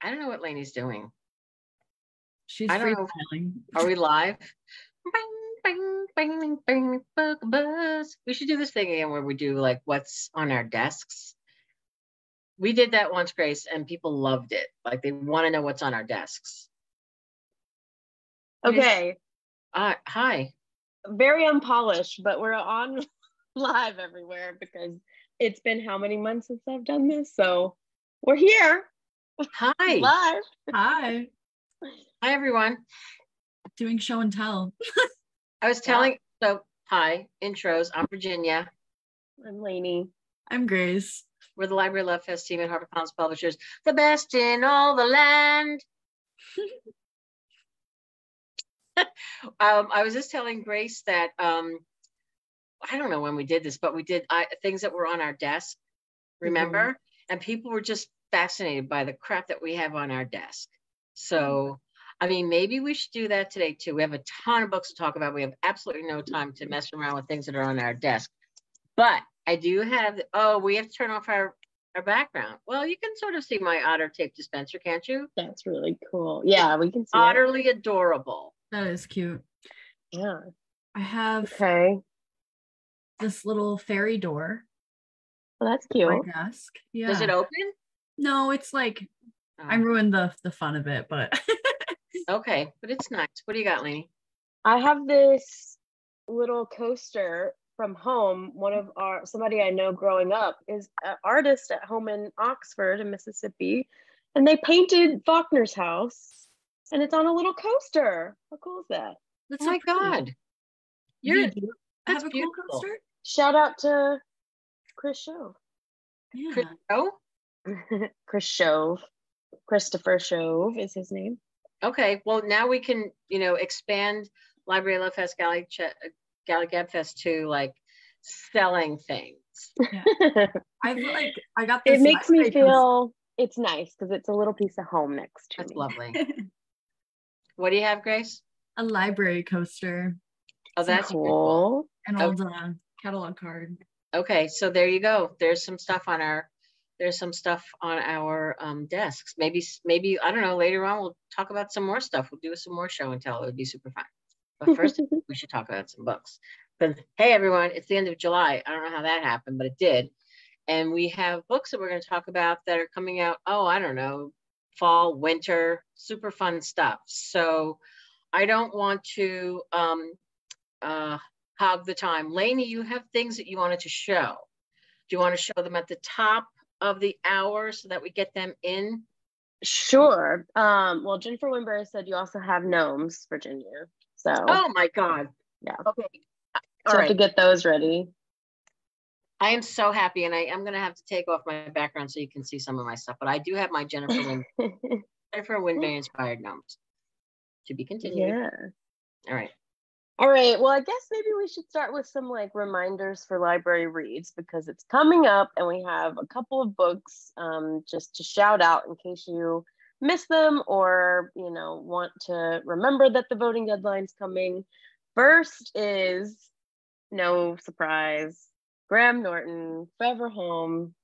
I don't know what Lainey's doing. She's I don't know. freestyling. Are we live? Bing, bing, bing, bing, book buzz. We should do this thing again where we do like what's on our desks. We did that once, Grace, and people loved it. Like they want to know what's on our desks. Okay. Hi. Very unpolished, but we're on live everywhere because it's been how many months since I've done this? So we're here. Hi. Live. Hi. Hi, everyone. Doing show and tell. I was telling, so hi, intros. I'm Virginia. I'm Lainey. I'm Grace. We're the Library Love Fest team at HarperCollins Publishers, the best in all the land. I was just telling Grace that I don't know when we did this, but we did things that were on our desk, remember? Mm-hmm. And people were just fascinated by the crap that we have on our desk. So, I mean, maybe we should do that today too. We have a ton of books to talk about. We have absolutely no time to mess around with things that are on our desk. But I do have, we have to turn off our background. Well, you can sort of see my otter tape dispenser, can't you? That's really cool. Yeah, we can see utterly adorable. That is cute. Yeah. I have this little fairy door. Well, that's cute. On my desk. Yeah. Does it open? No, it's like I ruined the fun of it, but okay, but it's nice. What do you got, Lainey? I have this little coaster from home. Somebody I know growing up is an artist at home in Oxford in Mississippi, and they painted Faulkner's house, and it's on a little coaster. How cool is that? That's my God. I have a beautiful. Cool coaster. Shout out to Chris Shove. Yeah. Chris Shove? Chris Shove. Christopher Shove is his name. Okay, well now we can, expand Library Love Fest Galley Gab Fest to like selling things. Yeah. I got this. It makes me feel it's nice because it's a little piece of home next to That's me. lovely. What do you have, Grace? A library coaster. Oh, that's cool. An old catalog card. Okay, so there you go. There's some stuff on our desks. Maybe I don't know. Later on, we'll talk about some more stuff. We'll do some more show and tell. It would be super fun. But first, we should talk about some books. But hey, everyone, it's the end of July. I don't know how that happened, but it did. And we have books that we're going to talk about that are coming out. Oh, I don't know, fall, winter, super fun stuff. So I don't want to hog the time. Lainey, you have things that you wanted to show. Do you want to show them at the top of the hour so that we get them in? Sure. Well, Jennifer Winbury said you also have gnomes, Virginia. So. Oh my God. Yeah. Okay. All right. Have to get those ready. I am so happy, and I'm going to have to take off my background so you can see some of my stuff. But I do have my Jennifer Winbury inspired gnomes. To be continued. Yeah. All right. All right. Well, I guess maybe we should start with some reminders for library reads because it's coming up, and we have a couple of books just to shout out in case you miss them or want to remember that the voting deadline's coming. First is, no surprise, Graham Norton, Forever Home.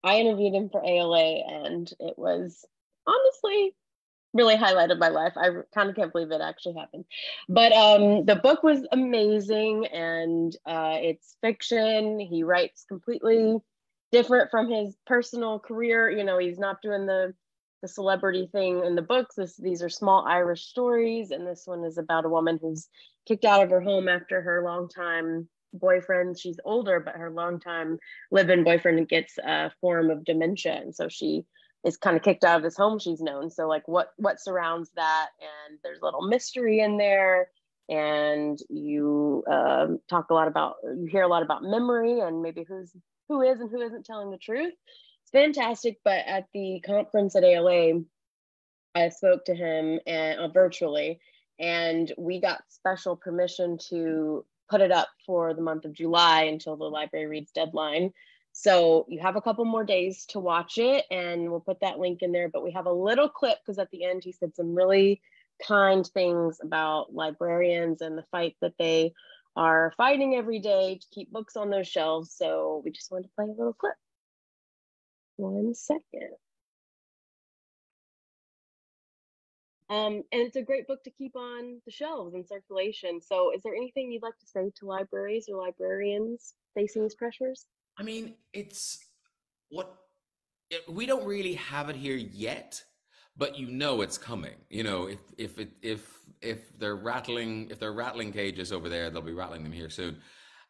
I interviewed him for ALA, and it was honestly really highlighted my life. I kind of can't believe it actually happened. But the book was amazing, and it's fiction. He writes completely different from his personal career. He's not doing the celebrity thing in the books. These are small Irish stories, and this one is about a woman who's kicked out of her home after her longtime boyfriend. She's older, but her longtime live-in boyfriend gets a form of dementia, and so she is kind of kicked out of this home she's known. So what surrounds that, and there's a little mystery in there, and you hear a lot about memory and maybe who is and who isn't telling the truth. It's fantastic. But at the conference at ALA, I spoke to him virtually, and we got special permission to put it up for the month of July until the library reads deadline. So you have a couple more days to watch it, and we'll put that link in there. But we have a little clip because at the end he said some really kind things about librarians and the fight that they are fighting every day to keep books on those shelves. So we just wanted to play a little clip. 1 second. And it's a great book to keep on the shelves in circulation. So is there anything you'd like to say to libraries or librarians facing these pressures? I mean, it's what we don't really have it here yet, but you know it's coming. You know, if they're rattling cages over there, they'll be rattling them here soon.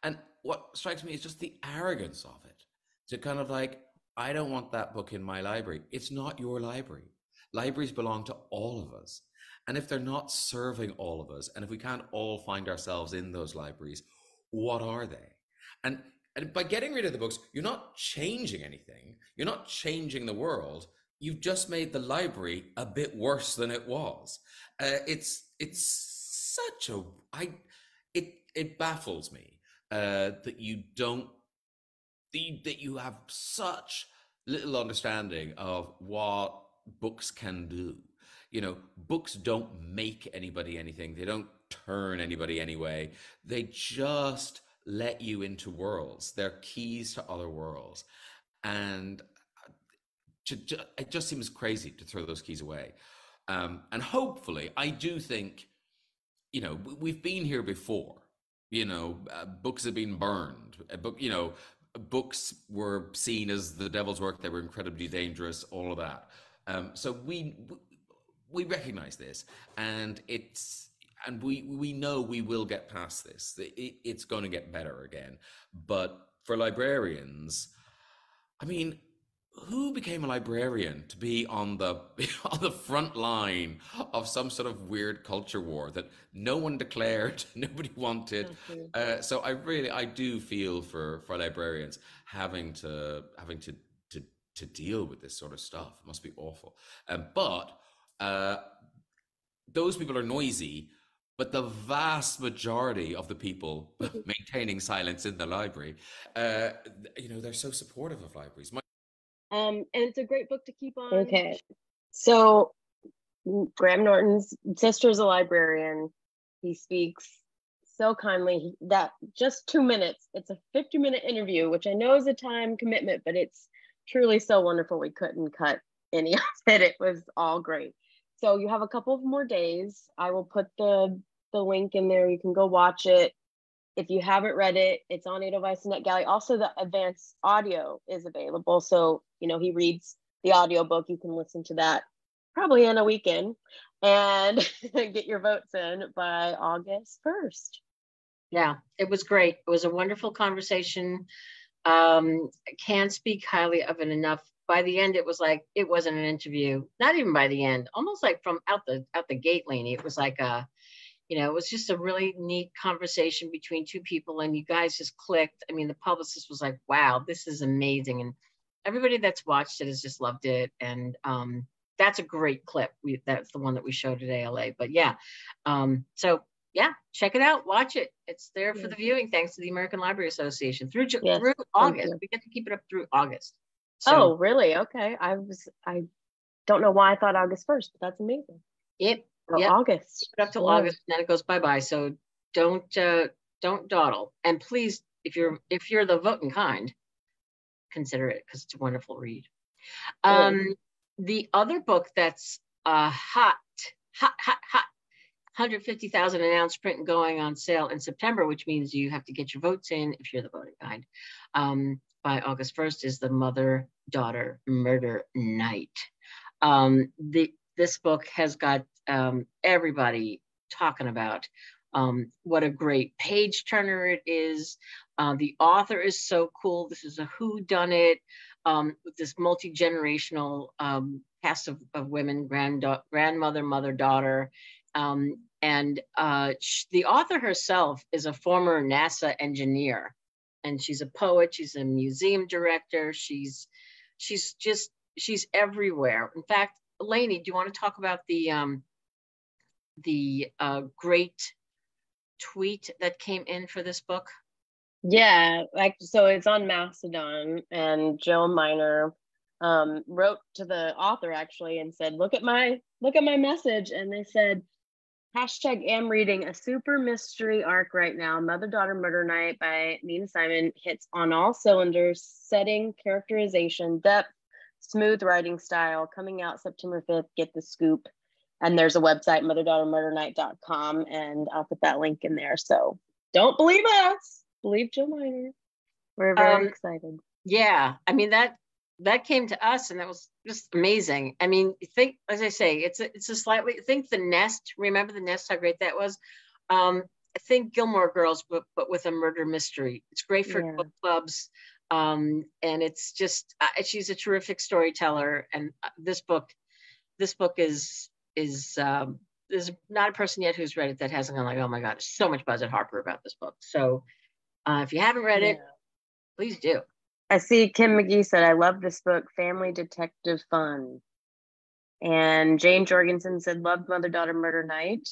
And what strikes me is just the arrogance of it, to kind of like, I don't want that book in my library. It's not your library. Libraries belong to all of us. And if they're not serving all of us, and if we can't all find ourselves in those libraries, what are they? And by getting rid of the books, you're not changing anything. You're not changing the world. You've just made the library a bit worse than it was. It's such a it baffles me that you have such little understanding of what books can do. You know, books don't make anybody anything. They don't turn anybody anyway. They just let you into worlds. They're keys to other worlds. And it just seems crazy to throw those keys away. And hopefully, I do think, you know, we've been here before. You know, books have been burned. Books were seen as the devil's work. They were incredibly dangerous, all of that. So we recognize this, and we know we will get past this. It's going to get better again. But for librarians, I mean, who became a librarian to be on the front line of some sort of weird culture war that no one declared, nobody wanted? So I do feel for librarians having to deal with this sort of stuff. It must be awful. But those people are noisy. But the vast majority of the people maintaining silence in the library, you know, they're so supportive of libraries. And it's a great book to keep on. Okay. So Graham Norton's sister is a librarian. He speaks so kindly that just 2 minutes, it's a 50-minute interview, which I know is a time commitment, but it's truly so wonderful. We couldn't cut any of it. It was all great. So you have a couple of more days. I will put the link in there. You can go watch it. If you haven't read it, it's on Edelweiss and Galley. Also, the advanced audio is available. So, you know, he reads the audiobook. You can listen to that probably on a weekend and get your votes in by August 1st. Yeah, it was great. It was a wonderful conversation. Can't speak highly of it enough. By the end, it was like, it wasn't an interview, not even by the end, almost like from out the gate, Lainey. It was like you know, it was just a really neat conversation between two people, and you guys just clicked. I mean, the publicist was like, wow, this is amazing. And everybody that's watched it has just loved it. And that's a great clip. That's the one that we showed at ALA. But yeah, so yeah, check it out, watch it. It's there for the viewing, thanks to the American Library Association through August. We get to keep it up through August. So, oh, really? Okay. I don't know why I thought August 1st, but that's amazing. Yep. August. Keep it up till August, and then it goes bye-bye. So don't dawdle. And please, if you're the voting kind, consider it, because it's a wonderful read. The other book that's hot, 150,000 announced print and going on sale in September, which means you have to get your votes in if you're the voting kind, by August 1st, is The Mother-Daughter Murder Night. This book has got everybody talking about what a great page turner it is. The author is so cool. This is a whodunit with this multi-generational cast of women, grandmother, mother, daughter. And the author herself is a former NASA engineer, and she's a poet. She's a museum director. She's everywhere. In fact, Lainey, do you want to talk about the great tweet that came in for this book? Yeah, so it's on Mastodon, and Jill Miner wrote to the author actually and said, look at my message. And they said, #am reading a super mystery arc right now. Mother-Daughter Murder Night by Nina Simon hits on all cylinders: setting, characterization, depth, smooth writing style. Coming out September 5th. Get the scoop. And there's a website, motherdaughtermurdernight.com, and I'll put that link in there. So don't believe us, believe Jill Miner. We're very excited. Yeah, I mean, that came to us, and that was just amazing. I mean, think, as I say, it's a slightly, think The Nest. Remember The Nest, how great that was? I think Gilmore Girls, but with a murder mystery. It's great for book clubs. And it's just, she's a terrific storyteller. And this book is there's not a person yet who's read it that hasn't gone like, oh my God, there's so much buzz at Harper about this book. So if you haven't read it, please do. I see Kim McGee said, I love this book, family detective fun. And Jane Jorgensen said, loved Mother Daughter Murder Night.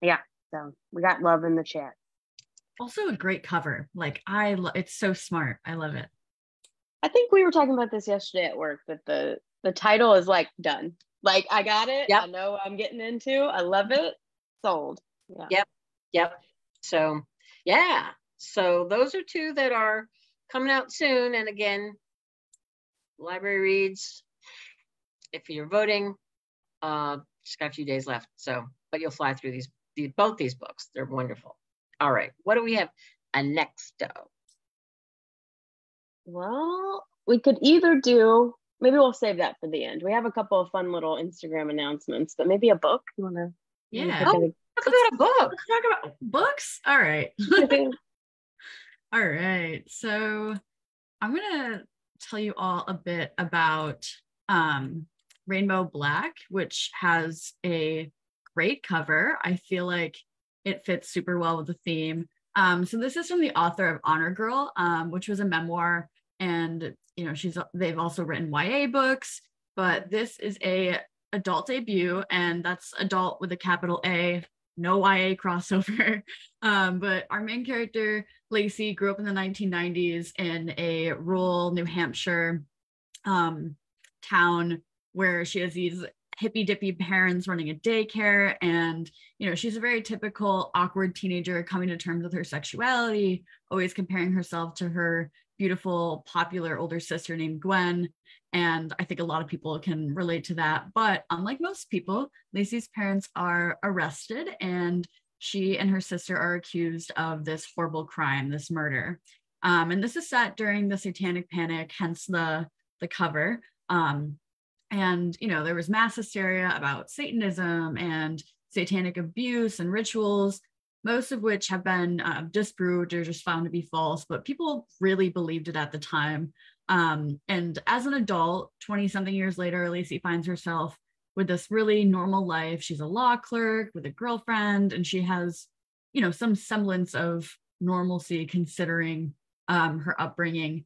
Yeah, so we got love in the chat. Also a great cover. Like it's so smart. I love it. I think we were talking about this yesterday at work, that the title is like done. Like, I got it. Yep. I know what I'm getting into. I love it. Sold. Yeah. Yep. So yeah. So those are two that are coming out soon. And again, library reads, if you're voting, just got a few days left. So, but you'll fly through both these books. They're wonderful. All right. What do we have next? Well, we could either do, maybe we'll save that for the end. We have a couple of fun little Instagram announcements, but maybe a book. You want to? Yeah. Talk about a book. Let's talk about books. All right. All right. So I'm going to tell you all a bit about Rainbow Black, which has a great cover. I feel like it fits super well with the theme. So this is from the author of Honor Girl, which was a memoir, and they've also written YA books, but this is a adult debut, and that's adult with a capital A, no YA crossover. But our main character, Lacey, grew up in the 1990s in a rural New Hampshire town where she has these hippy dippy parents running a daycare, and she's a very typical awkward teenager coming to terms with her sexuality, always comparing herself to her beautiful popular older sister named Gwen. And I think a lot of people can relate to that. But unlike most people, Lacey's parents are arrested, and she and her sister are accused of this horrible crime, this murder. And this is set during the Satanic Panic, hence the cover. And, there was mass hysteria about Satanism and satanic abuse and rituals, most of which have been disproved or just found to be false, but people really believed it at the time. And as an adult, 20-something years later, Lacey finds herself with this really normal life. She's a law clerk with a girlfriend, and she has, some semblance of normalcy considering her upbringing.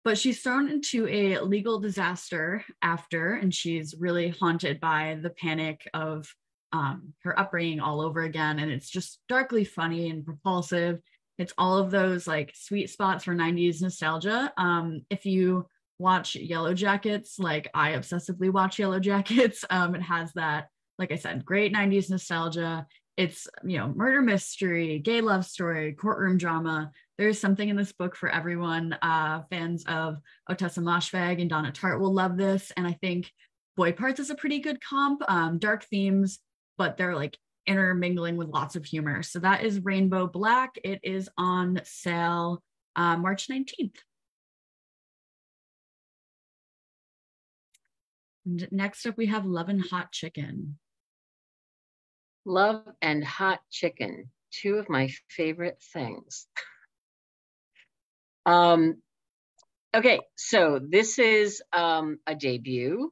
But she's thrown into a legal disaster after, and she's really haunted by the panic of her upbringing all over again. And it's just darkly funny and propulsive. It's all of those like sweet spots for 90s nostalgia. If you watch Yellow Jackets, like I obsessively watch Yellow Jackets, it has that, like I said, great 90s nostalgia. It's, murder mystery, gay love story, courtroom drama. There's something in this book for everyone. Fans of Otessa Moshfegh and Donna Tartt will love this. And I think Boy Parts is a pretty good comp. Dark themes, but they're like intermingling with lots of humor. So that is Rainbow Black. It is on sale March 19th. And next up, we have Love and Hot Chicken. Love and Hot Chicken, two of my favorite things. Okay, so this is a debut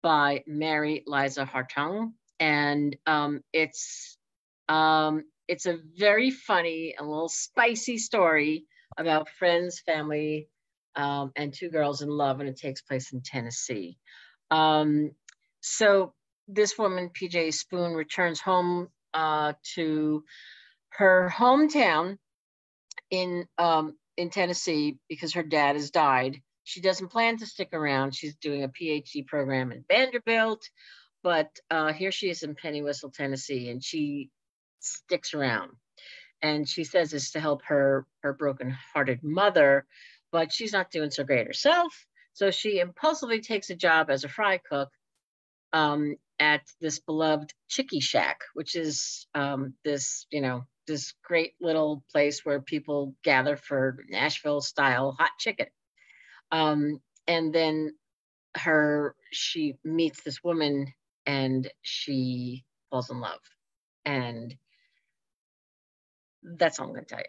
by Mary Liza Hartung, and it's a very funny, a little spicy story about friends, family, and two girls in love, and it takes place in Tennessee. So this woman, PJ Spoon, returns home to her hometown in Tennessee because her dad has died. She doesn't plan to stick around. She's doing a PhD program in Vanderbilt, but here she is in Penny Whistle, Tennessee, and she sticks around. And she says it's to help her broken-hearted mother, but she's not doing so great herself. So she impulsively takes a job as a fry cook at this beloved Chickie Shack, which is this, this great little place where people gather for Nashville style hot chicken. And then she meets this woman and she falls in love. And that's all I'm going to tell you.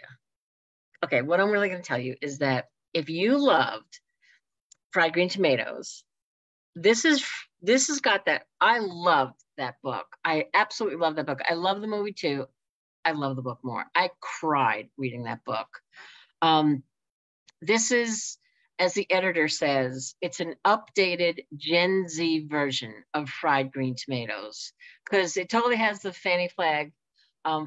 Okay, what I'm really going to tell you is that if you loved fried green tomatoes, this has got that. I loved that book. I absolutely love that book. I love the movie too. I love the book more. I cried reading that book. This is, as the editor says, it's an updated Gen Z version of fried green tomatoes, because it totally has the Fannie Flagg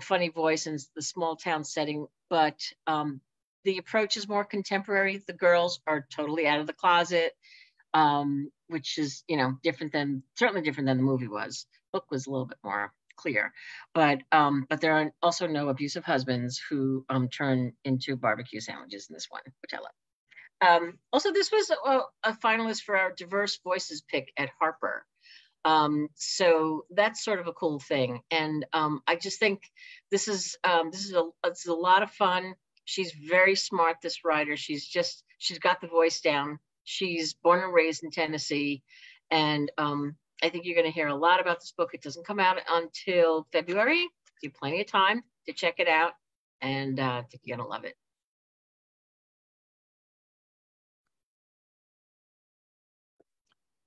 funny voice and the small town setting, but the approach is more contemporary. The girls are totally out of the closet, which is, certainly different than the movie was. Book was a little bit more clear, but there are also no abusive husbands who turn into barbecue sandwiches in this one, which I love. Also, this was a finalist for our Diverse Voices pick at Harper. So that's sort of a cool thing. And I just think this is a lot of fun. She's very smart, this writer. She's got the voice down. She's born and raised in Tennessee. And I think you're going to hear a lot about this book. It doesn't come out until February. You have plenty of time to check it out. And I think you're going to love it.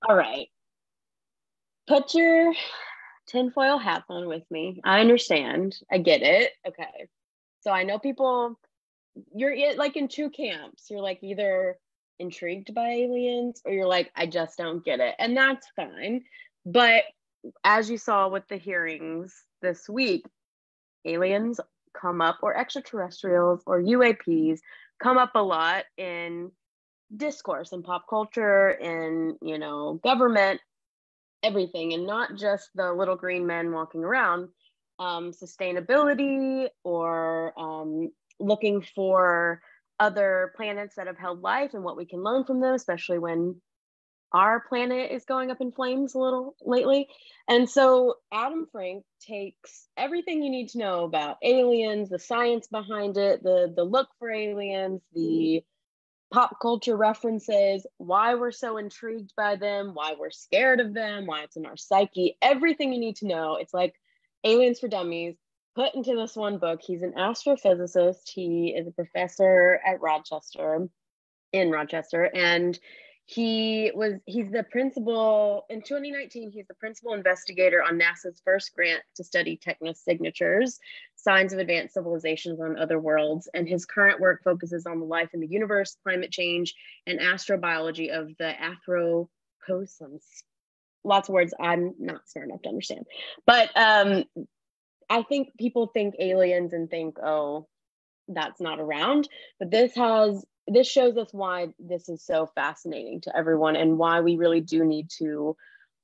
All right. Put your tinfoil hat on with me. I understand. I get it. Okay. So I know people, you're like in two camps. You're like either intrigued by aliens or you're like, I just don't get it. And that's fine. But as you saw with the hearings this week, aliens come up, or extraterrestrials or UAPs come up a lot in discourse and pop culture and, government, everything, and not just the little green men walking around. Sustainability, or looking for other planets that have held life and what we can learn from them, especially when our planet is going up in flames a little lately. And so Adam Frank takes everything you need to know about aliens, the science behind it, the look for aliens, the pop culture references, why we're so intrigued by them, why we're scared of them, why it's in our psyche, everything you need to know. It's like Aliens for Dummies put into this one book. He's an astrophysicist. He is a professor at in Rochester, and he's the principal in 2019. He's the principal investigator on NASA's first grant to study technosignatures, signs of advanced civilizations on other worlds. And his current work focuses on the life in the universe, climate change, and astrobiology of the Anthropocosms. Lots of words I'm not smart enough to understand. But I think people think aliens and think, oh, that's not around. But this shows us why this is so fascinating to everyone, and why we really do need to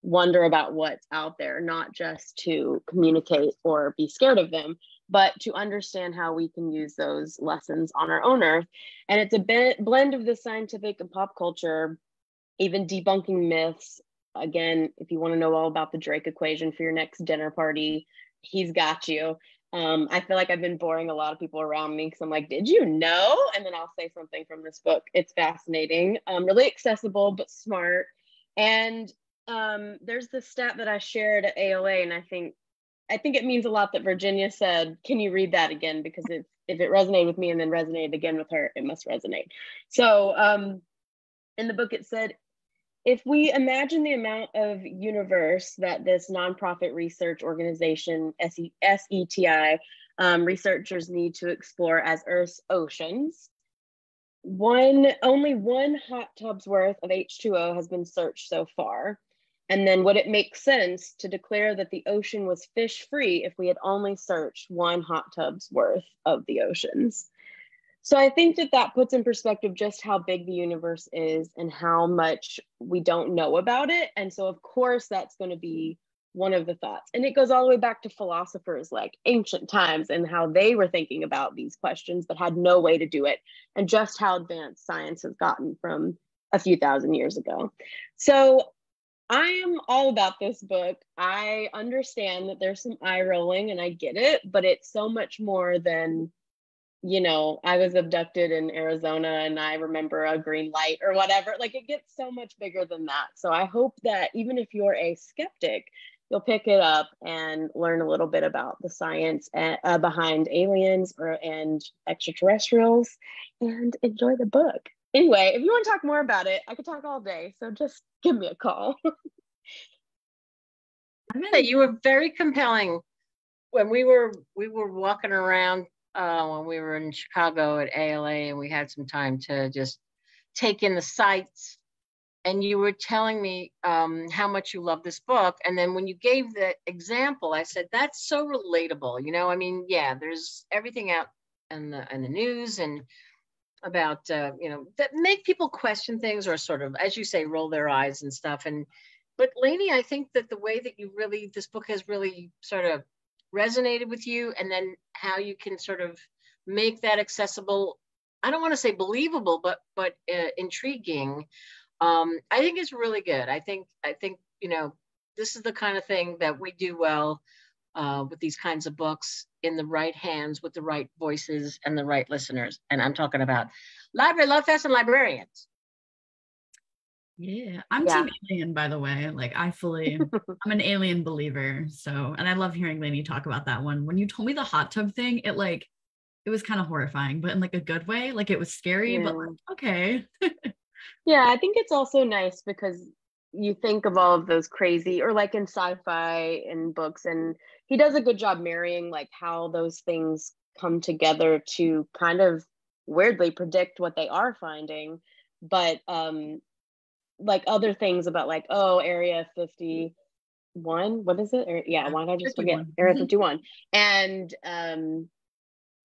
wonder about what's out there, not just to communicate or be scared of them, but to understand how we can use those lessons on our own Earth. And it's a blend of the scientific and pop culture, even debunking myths. Again, if you want to know all about the Drake equation for your next dinner party, he's got you. I feel like I've been boring a lot of people around me because I'm like, did you know? And then I'll say something from this book. It's fascinating, really accessible, but smart. And there's this stat that I shared at ALA, and I think it means a lot that Virginia said, can you read that again? Because if it resonated with me and then resonated again with her, it must resonate. So in the book, it said, if we imagine the amount of universe that this nonprofit research organization, SETI, researchers need to explore as Earth's oceans, only one hot tub's worth of H2O has been searched so far. And then would it make sense to declare that the ocean was fish-free if we had only searched one hot tub's worth of the oceans? So I think that puts in perspective just how big the universe is and how much we don't know about it. And so of course that's going to be one of the thoughts. And it goes all the way back to philosophers like ancient times and how they were thinking about these questions but had no way to do it, and just how advanced science has gotten from a few thousand years ago. So I am all about this book. I understand that there's some eye rolling and I get it, but it's so much more than, I was abducted in Arizona and I remember a green light or whatever. Like, it gets so much bigger than that. So I hope that even if you're a skeptic, you'll pick it up and learn a little bit about the science behind aliens and extraterrestrials and enjoy the book. Anyway, if you want to talk more about it, I could talk all day. So just give me a call. You were very compelling when we were walking around when we were in Chicago at ALA, and we had some time to just take in the sights. And you were telling me how much you love this book. And then when you gave the example, I said, that's so relatable. I mean, yeah, there's everything out in the news and about, that make people question things or sort of, as you say, roll their eyes and stuff. But Lainey, I think that the way that this book has really sort of resonated with you, and then how you can sort of make that accessible. I don't want to say believable, but intriguing. I think it's really good. I think this is the kind of thing that we do well with these kinds of books, in the right hands, with the right voices and the right listeners. And I'm talking about Library Love Fest and librarians. Yeah, I'm Team Alien, by the way. Like, I'm an Alien believer. So, and I love hearing Lainey talk about that one. When you told me the hot tub thing, it was kind of horrifying, but in like a good way. Like, it was scary, but like, okay. Yeah, I think it's also nice because you think of all of those crazy, or like in sci-fi and books, and he does a good job marrying like how those things come together to kind of weirdly predict what they are finding. But like other things about like, Area 51, what is it? Yeah, why did I just 51. Forget? Area 51. And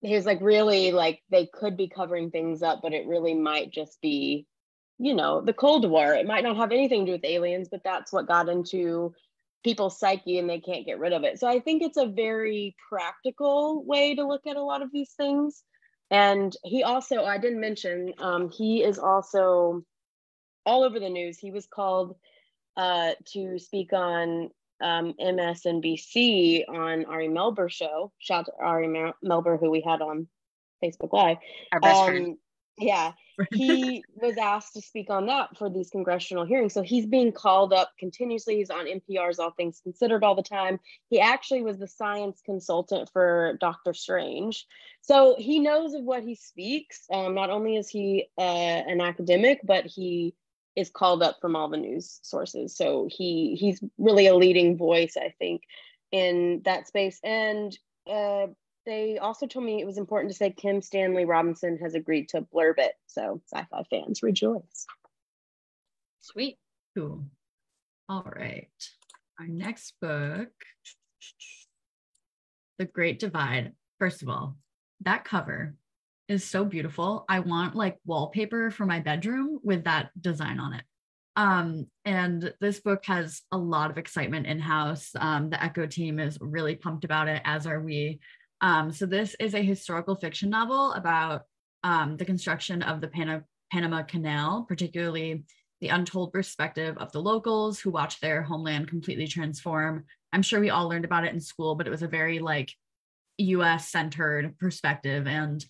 he was like, really, like, they could be covering things up, but it really might just be, the Cold War. It might not have anything to do with aliens, but that's what got into people's psyche and they can't get rid of it. So I think it's a very practical way to look at a lot of these things. And he also, I didn't mention, he is also all over the news. He was called to speak on MSNBC on Ari Melber's show. Shout out to Ari Melber, who we had on Facebook Live. Our best friend. Yeah, he was asked to speak on that for these congressional hearings. So he's being called up continuously. He's on NPR's All Things Considered all the time. He actually was the science consultant for Dr. Strange. So he knows of what he speaks. Not only is he an academic, but he is called up from all the news sources. So he's really a leading voice, I think, in that space. And they also told me it was important to say Kim Stanley Robinson has agreed to blurb it. So sci-fi fans, rejoice. Sweet. Cool. All right. Our next book, The Great Divide. First of all, that cover is so beautiful. I want like wallpaper for my bedroom with that design on it. And this book has a lot of excitement in-house. The Echo team is really pumped about it, as are we. So this is a historical fiction novel about the construction of the Panama Canal, particularly the untold perspective of the locals who watch their homeland completely transform. I'm sure we all learned about it in school, but it was a very like US-centered perspective. And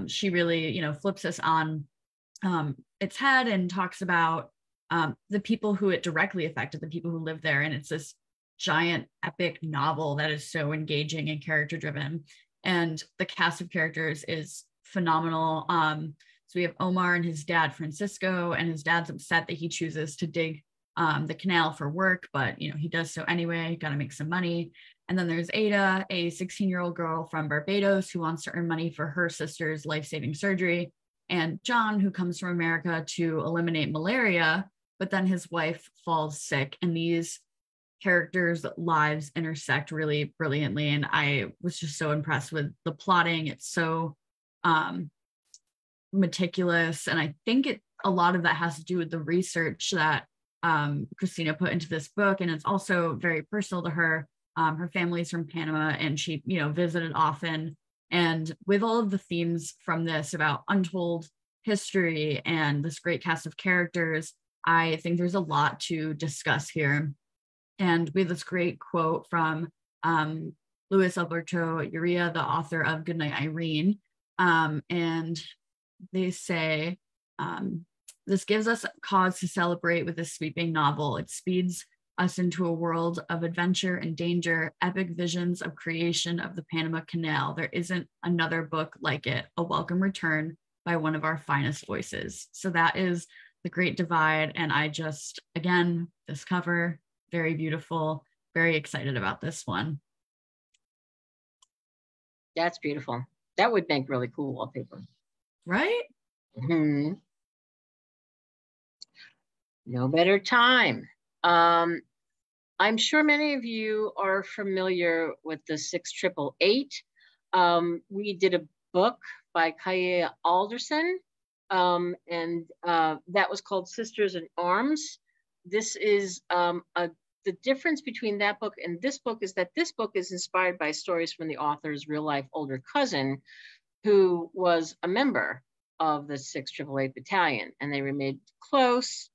she really, flips us on its head and talks about the people who it directly affected, the people who live there. And it's this giant epic novel that is so engaging and character driven. And the cast of characters is phenomenal. So we have Omar and his dad, Francisco, and his dad's upset that he chooses to dig the canal for work, but he does so anyway, got to make some money. And then there's Ada, a 16-year-old girl from Barbados who wants to earn money for her sister's life-saving surgery. And John, who comes from America to eliminate malaria, but then his wife falls sick. And these characters' lives intersect really brilliantly. And I was just so impressed with the plotting. It's so meticulous. And I think a lot of that has to do with the research that Christina put into this book. And it's also very personal to her. Her family's from Panama and she, visited often. And with all of the themes from this about untold history and this great cast of characters, I think there's a lot to discuss here. And we have this great quote from Luis Alberto Urrea, the author of Goodnight Irene. And they say, this gives us cause to celebrate with this sweeping novel. It speeds us into a world of adventure and danger, epic visions of creation of the Panama Canal. There isn't another book like it, a welcome return by one of our finest voices. So that is The Great Divide. And I just, again, this cover, very beautiful, very excited about this one. That's beautiful. That would make really cool wallpaper. Right? Mm-hmm. No better time. I'm sure many of you are familiar with the 6888. We did a book by Kaya Alderson, and that was called Sisters in Arms. This is the difference between that book and this book is that this book is inspired by stories from the author's real-life older cousin, who was a member of the 6888 Battalion, and they remained close.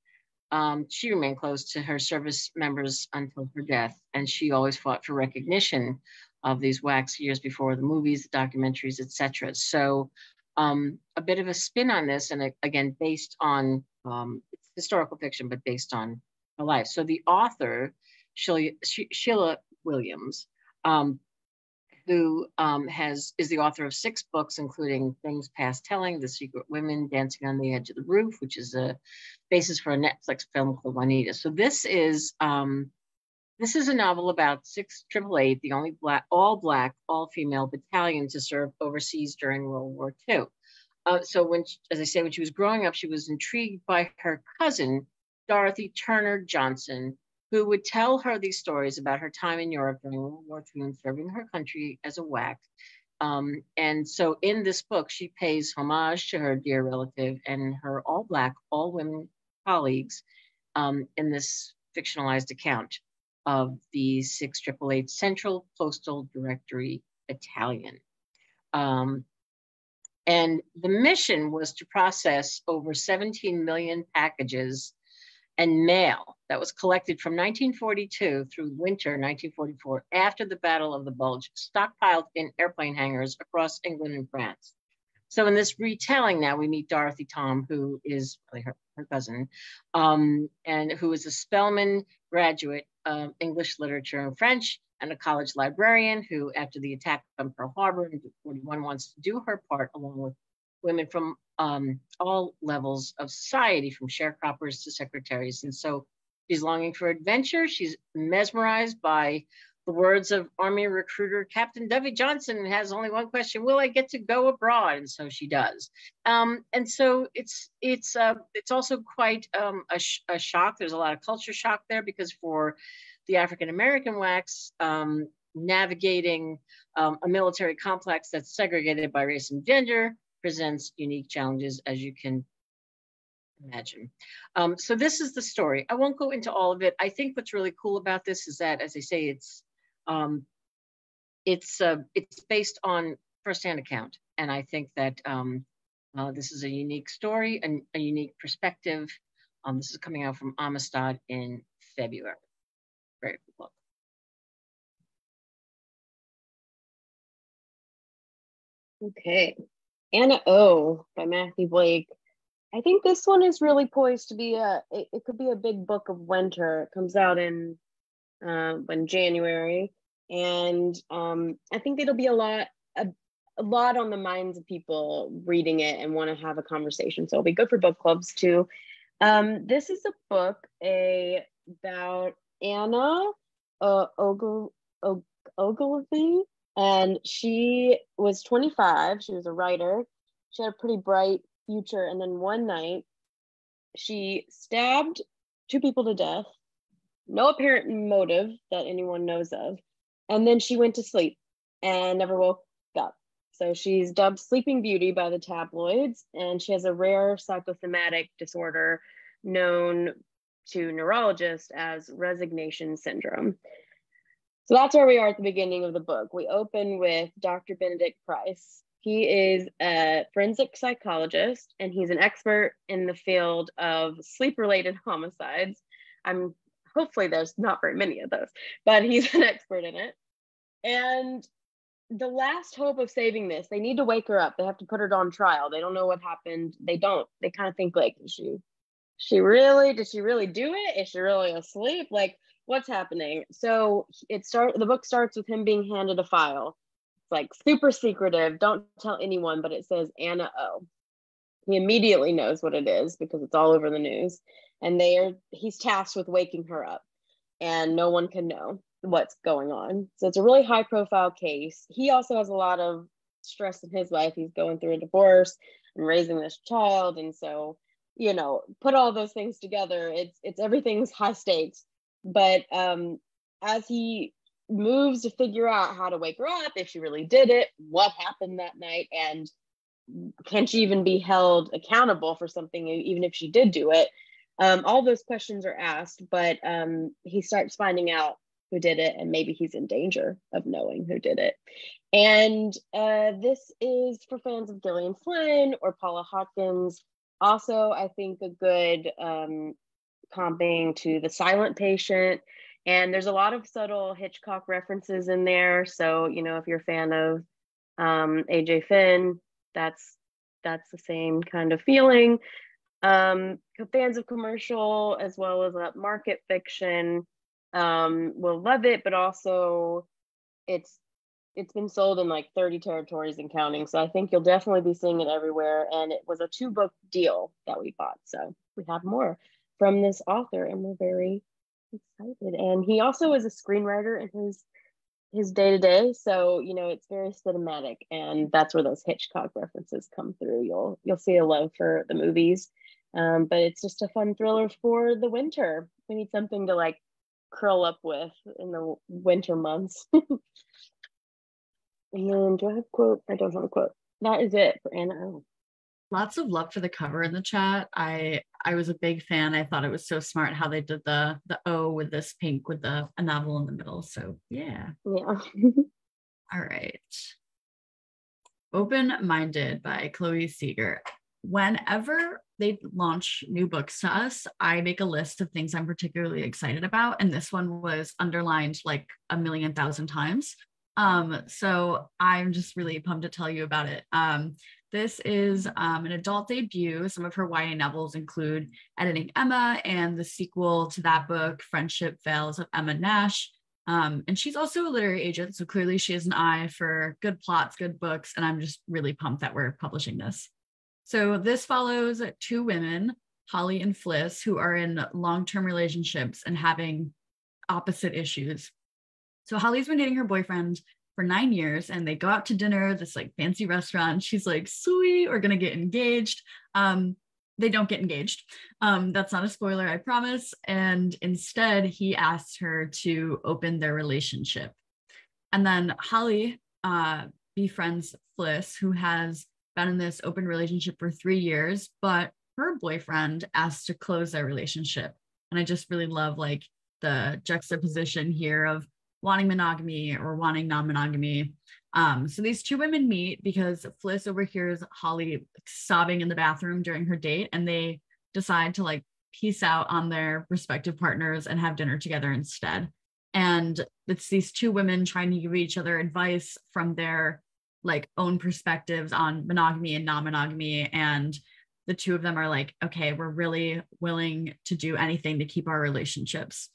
She remained close to her service members until her death, and she always fought for recognition of these WACs years before the movies, the documentaries, etc. So a bit of a spin on this, and again, based on it's historical fiction, but based on her life. So the author, Sheila Williams, who is the author of 6 books, including Things Past Telling, The Secret Women, Dancing on the Edge of the Roof, which is a basis for a Netflix film called Juanita. So this is a novel about 6888, the only all black, all female battalion to serve overseas during World War II. So when, as I say, when she was growing up, she was intrigued by her cousin, Dorothy Turner Johnson, who would tell her these stories about her time in Europe during World War II and serving her country as a WAC. And so in this book, she pays homage to her dear relative and her all black, all women colleagues in this fictionalized account of the 6888 Central Postal Directory Battalion. And the mission was to process over 17 million packages and mail that was collected from 1942 through winter 1944 after the Battle of the Bulge, stockpiled in airplane hangars across England and France. So in this retelling now, we meet Dorothy Tom, who is really her cousin, and who is a Spelman graduate of English literature and French, and a college librarian who, after the attack on Pearl Harbor in 1941, wants to do her part along with women from all levels of society, from sharecroppers to secretaries. And so she's longing for adventure. She's mesmerized by the words of Army recruiter Captain Dovey Johnson, and has only one question: will I get to go abroad? And so she does. And so it's also quite a shock. There's a lot of culture shock there, because for the African-American WACs, navigating a military complex that's segregated by race and gender presents unique challenges, as you can imagine. So this is the story. I won't go into all of it. I think what's really cool about this is that, as I say, it's based on firsthand account, and I think that this is a unique story and a unique perspective. This is coming out from Amistad in February. Very cool book. Okay. Anna O by Matthew Blake. I think this one is really poised to be it could be a big book of winter. It comes out in January, and I think it'll be a lot on the minds of people reading it and want to have a conversation. So it'll be good for book clubs too. This is a book about Anna Ogilvy, and she was 25. She was a writer. She had a pretty bright future, and then one night she stabbed 2 people to death, no apparent motive that anyone knows of, and then she went to sleep and never woke up. So she's dubbed Sleeping Beauty by the tabloids, and she has a rare psychosomatic disorder known to neurologists as resignation syndrome. So that's where we are at the beginning of the book. We open with Dr. Benedict Price, He is a forensic psychologist, and he's an expert in the field of sleep-related homicides. Hopefully there's not very many of those, but he's an expert in it. And the last hope of saving this, they need to wake her up. They have to put her on trial. They don't know what happened. They kind of think like, did she really do it? Is she really asleep? Like, what's happening? So the book starts with him being handed a file. It's like super secretive. Don't tell anyone, but it says Anna O. He immediately knows what it is because it's all over the news. And he's tasked with waking her up, and no one can know what's going on. So it's a really high profile case. He also has a lot of stress in his life. He's going through a divorce and raising this child. And so, put all those things together, it's everything's high stakes. But as he moves to figure out how to wake her up, if she really did it, what happened that night, and can she even be held accountable for something, even if she did do it? All those questions are asked, but he starts finding out who did it, and maybe he's in danger of knowing who did it. And this is for fans of Gillian Flynn or Paula Hawkins. Also, I think a good comping to The Silent Patient. And there's a lot of subtle Hitchcock references in there. So, if you're a fan of AJ Finn, that's the same kind of feeling. Fans of commercial as well as market fiction will love it, but also it's been sold in like 30 territories and counting. So I think you'll definitely be seeing it everywhere. And it was a 2-book deal that we bought. So we have more from this author, and we're very excited. And he also is a screenwriter in his day-to-day, so it's very cinematic, and that's where those Hitchcock references come through. You'll see a love for the movies, but it's just a fun thriller for the winter. We need something to like curl up with in the winter months. And then, do I have a quote? I don't have a quote. That is it for Anna O. Lots of love for the cover in the chat. I was a big fan. I thought it was so smart how they did the O with this pink with a novel in the middle. So yeah. Yeah. All right. Open-Minded by Chloe Seeger. Whenever they launch new books to us, I make a list of things I'm particularly excited about. And this one was underlined like 1,000,000 times. So I'm just really pumped to tell you about it. This is an adult debut. Some of her YA novels include Editing Emma and the sequel to that book, Friendship Fails of Emma Nash. And she's also a literary agent, so clearly she has an eye for good plots, good books, and I'm just really pumped that we're publishing this. So this follows 2 women, Holly and Fliss, who are in long-term relationships and having opposite issues. So Holly's been dating her boyfriend for 9 years, and they go out to dinner, this like fancy restaurant. She's like, sweet, we're gonna get engaged. They don't get engaged. That's not a spoiler, I promise. And instead, he asks her to open their relationship. And then Holly befriends Fliss, who has been in this open relationship for 3 years, but her boyfriend asks to close their relationship. And I just really love like the juxtaposition here of wanting monogamy or wanting non-monogamy. So these 2 women meet because Fliss overhears Holly sobbing in the bathroom during her date, and they decide to like peace out on their respective partners and have dinner together instead. And it's these 2 women trying to give each other advice from their like own perspectives on monogamy and non-monogamy. And the 2 of them are like, okay, we're really willing to do anything to keep our relationships.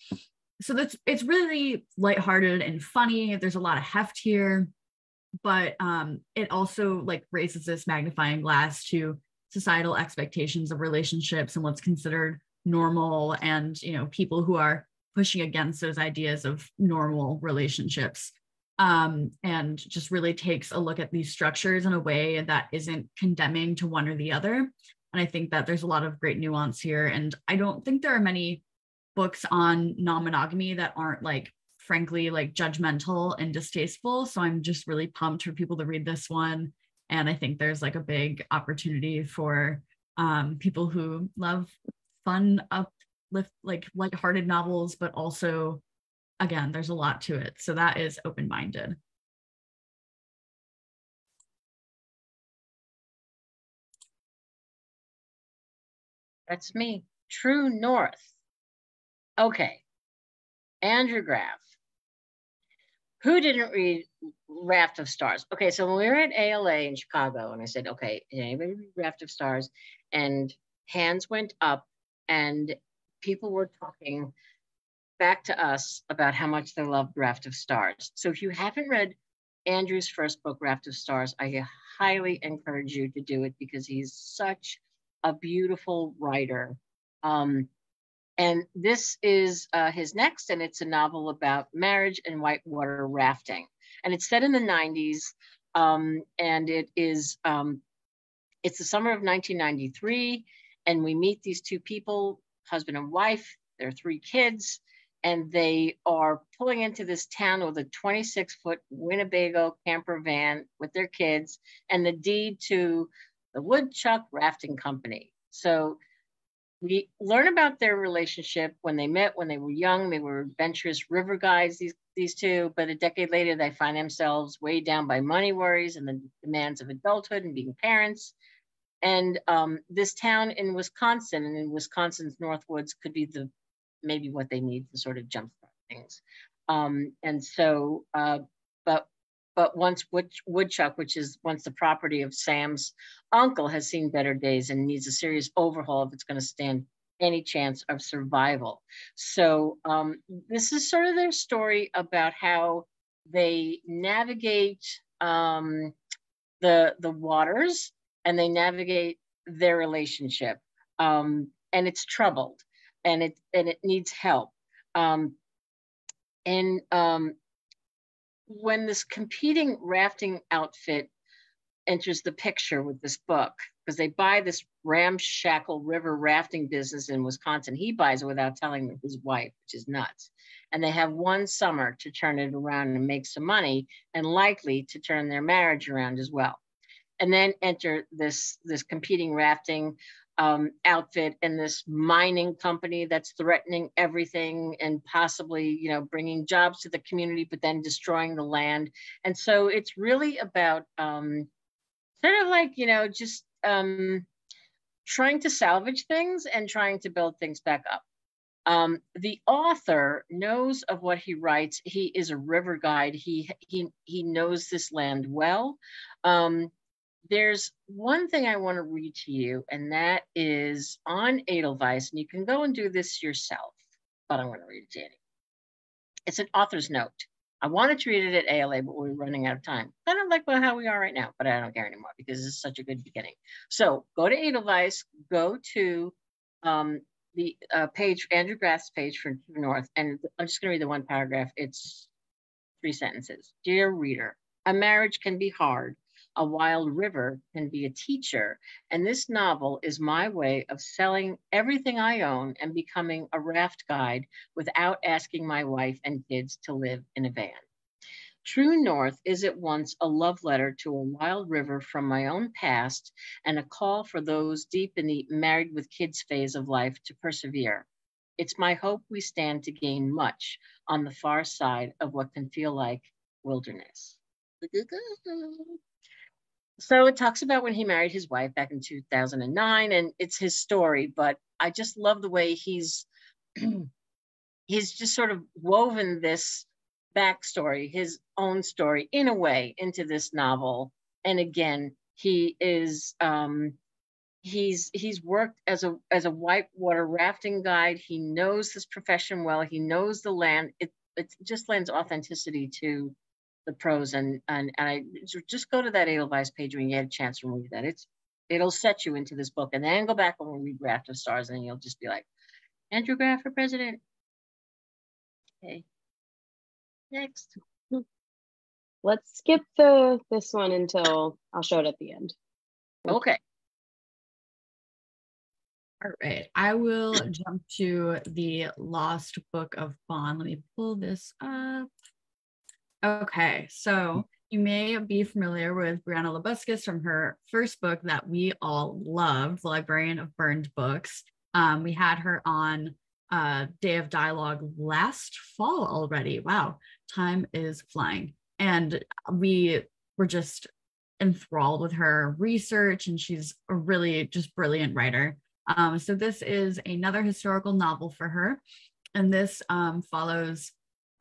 So it's really lighthearted and funny. There's a lot of heft here, but it also like raises this magnifying glass to societal expectations of relationships and what's considered normal, and people who are pushing against those ideas of normal relationships, and just really takes a look at these structures in a way that isn't condemning to one or the other. And I think that there's a lot of great nuance here, and I don't think there are many books on non-monogamy that aren't like frankly like judgmental and distasteful. So I'm just really pumped for people to read this one, and I think there's like a big opportunity for people who love fun, uplift, like lighthearted novels, but also again there's a lot to it. So that is Open-Minded. That's me. True North. Okay. Andrew Graff. Who didn't read Raft of Stars? Okay, so when we were at ALA in Chicago, and I said, okay, did anybody read Raft of Stars? And hands went up, and people were talking back to us about how much they loved Raft of Stars. So if you haven't read Andrew's first book, Raft of Stars, I highly encourage you to do it because he's such a beautiful writer. And this is his next, and it's a novel about marriage and whitewater rafting. And it's set in the 90s, and it is, it's the summer of 1993, and we meet these two people, husband and wife, their 3 kids, and they are pulling into this town with a 26-foot Winnebago camper van with their kids and the deed to the Woodchuck Rafting Company. So we learn about their relationship when they met, when they were young. They were adventurous river guides, these two, but a decade later, they find themselves weighed down by money worries and the demands of adulthood and being parents. And this town in Wisconsin, and in Wisconsin's Northwoods, could be maybe what they need to sort of jumpstart things. And so, but once Woodchuck, which is once the property of Sam's uncle, has seen better days and needs a serious overhaul if it's going to stand any chance of survival. So this is sort of their story about how they navigate the waters, and they navigate their relationship, and it's troubled, and it needs help. When this competing rafting outfit enters the picture with this book, because they buy this ramshackle river rafting business in Wisconsin, he buys it without telling his wife, which is nuts. And they have one summer to turn it around and make some money, and likely to turn their marriage around as well. And then enter this competing rafting outfit and this mining company that's threatening everything and possibly, bringing jobs to the community, but then destroying the land. And so it's really about sort of like, just trying to salvage things and trying to build things back up. The author knows of what he writes. He is a river guide. He knows this land well. There's one thing I want to read to you, and that is on Edelweiss, and you can go and do this yourself, but I'm going to read it to you. It's an author's note. I wanted to read it at ALA, but we're running out of time. I don't like how we are right now, but I don't care anymore because this is such a good beginning. So go to Edelweiss, go to the page, Andrew Graff's page for True North, and I'm just going to read the one paragraph. It's 3 sentences. Dear reader, a marriage can be hard. A wild river can be a teacher, and this novel is my way of selling everything I own and becoming a raft guide without asking my wife and kids to live in a van. True North is at once a love letter to a wild river from my own past and a call for those deep in the married with kids phase of life to persevere. It's my hope we stand to gain much on the far side of what can feel like wilderness. So it talks about when he married his wife back in 2009, and it's his story, but I just love the way he's just sort of woven this backstory, his own story in a way, into this novel. And again, he is he's worked as a whitewater rafting guide. He knows this profession well. He knows the land. It just lends authenticity to the prose, and I just go to that Edelweiss page when you get a chance to read that. It'll set you into this book, and then go back and read Raft of Stars, and you'll just be like, Andrew Graff for president. Okay, next. Let's skip this one until I'll show it at the end. Okay. All right, I will jump to the Lost Book of Bond. Let me pull this up. Okay, so you may be familiar with Brianna Labuscus from her first book that we all loved, The Librarian of Burned Books. We had her on Day of Dialogue last fall already. Wow, time is flying. And we were just enthralled with her research, and she's a really just brilliant writer. So this is another historical novel for her. And this follows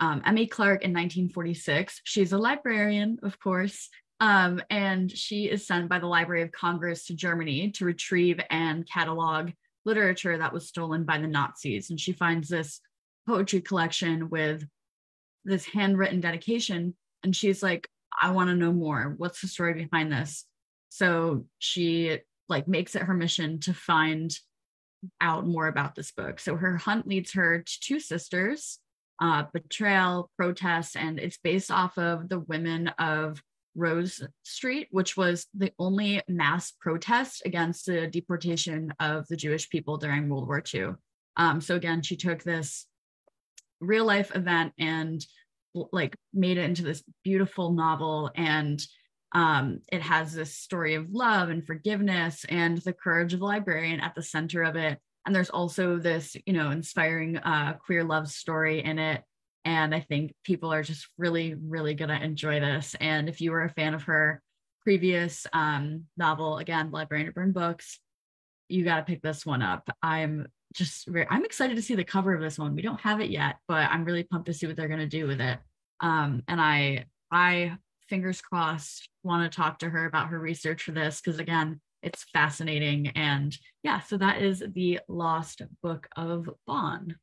Emmy Clark in 1946. She's a librarian, of course, and she is sent by the Library of Congress to Germany to retrieve and catalog literature that was stolen by the Nazis. And she finds this poetry collection with this handwritten dedication. And she's like, I want to know more. What's the story behind this? So she like makes it her mission to find out more about this book. So her hunt leads her to two sisters, betrayal, protest, and it's based off of the women of Rose Street, which was the only mass protest against the deportation of the Jewish people during World War II. So again, she took this real life event and like made it into this beautiful novel, and it has this story of love and forgiveness and the courage of the librarian at the center of it. And there's also this, you know, inspiring queer love story in it. And I think people are just really, really going to enjoy this. And if you were a fan of her previous novel, again, Librarian to Burn Books, you got to pick this one up. I'm excited to see the cover of this one. We don't have it yet, but I'm really pumped to see what they're going to do with it. And I fingers crossed, want to talk to her about her research for this, because again, it's fascinating. And yeah, so that is The Lost Book of Vaughn.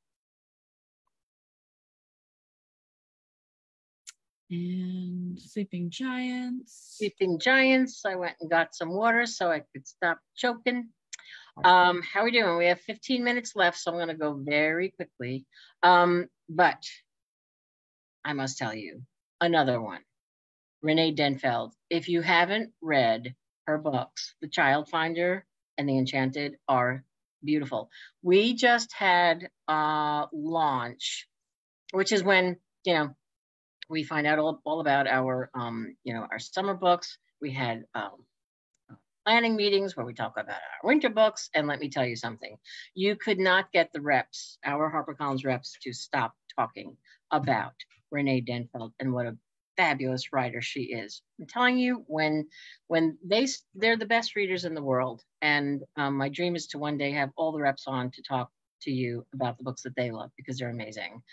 And Sleeping Giants. Sleeping Giants. I went and got some water so I could stop choking. How are we doing? We have 15 minutes left, so I'm going to go very quickly. But I must tell you, another one. Renee Denfeld. If you haven't read her books, The Child Finder and The Enchanted are beautiful. We just had launch, which is when, you know, we find out all about our, you know, our summer books. We had planning meetings where we talk about our winter books. And let me tell you something, you could not get the reps, our HarperCollins reps, to stop talking about Renee Denfeld and what a fabulous writer she is. I'm telling you, when they're the best readers in the world. And my dream is to one day have all the reps on to talk to you about the books that they love, because they're amazing.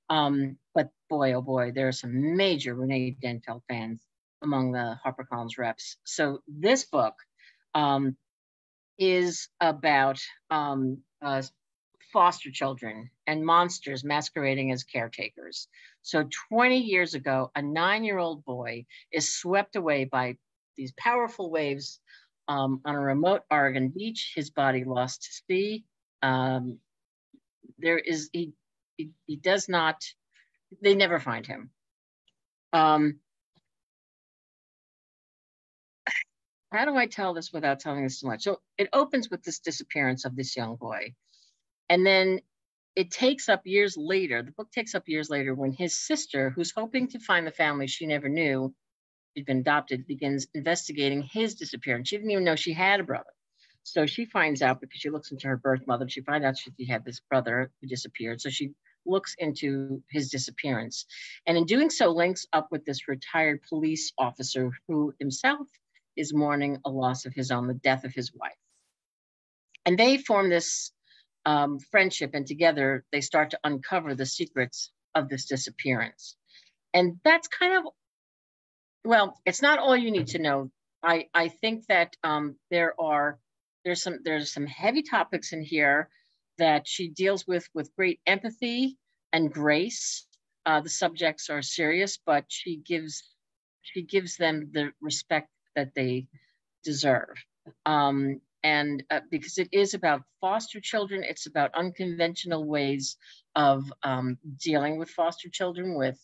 But boy, oh boy, there are some major Renee Denfeld fans among the HarperCollins reps. So this book is about foster children and monsters masquerading as caretakers. So 20 years ago, a 9-year-old boy is swept away by these powerful waves on a remote Oregon beach, his body lost to sea. He does not, they never find him. How do I tell this without telling this too much? So it opens with this disappearance of this young boy. And then it takes up years later, the book takes up years later, when his sister, who's hoping to find the family she never knew she'd been adopted, begins investigating his disappearance. She didn't even know she had a brother. So she finds out, because she looks into her birth mother, she finds out she had this brother who disappeared. So she looks into his disappearance. And in doing so, links up with this retired police officer who himself is mourning a loss of his own, the death of his wife. And they form this friendship, and together they start to uncover the secrets of this disappearance. And that's kind of, well, it's not all you need to know. I think that there's some heavy topics in here that she deals with great empathy and grace. The subjects are serious, but she gives them the respect that they deserve. And because it is about foster children, it's about unconventional ways of dealing with foster children, with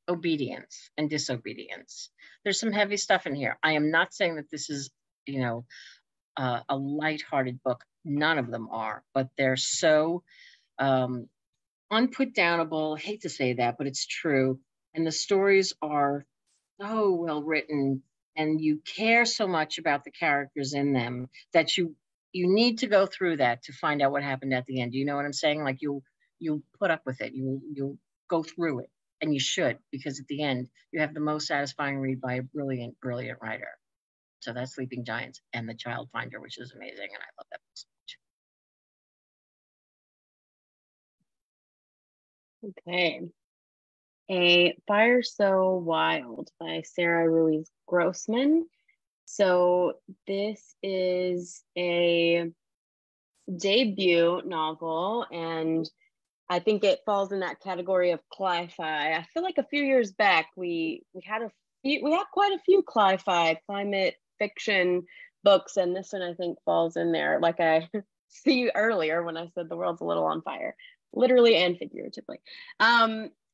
obedience and disobedience. There's some heavy stuff in here. I am not saying that this is, you know, a lighthearted book. None of them are, but they're so unputdownable. Hate to say that, but it's true. And the stories are so well written, and you care so much about the characters in them that you need to go through that to find out what happened at the end. You know what I'm saying? Like you'll put up with it. You'll go through it, And you should, because at the end, you have the most satisfying read by a brilliant, brilliant writer. So that's Sleeping Giants and The Child Finder, which is amazing. And I love that book so much. Okay. A Fire So Wild by Sarah Ruiz Grossman. So this is a debut novel, and I think it falls in that category of cli-fi. I feel like a few years back we had quite a few cli-fi, climate fiction books, and this one I think falls in there. Like I see earlier when I said the world's a little on fire, literally and figuratively.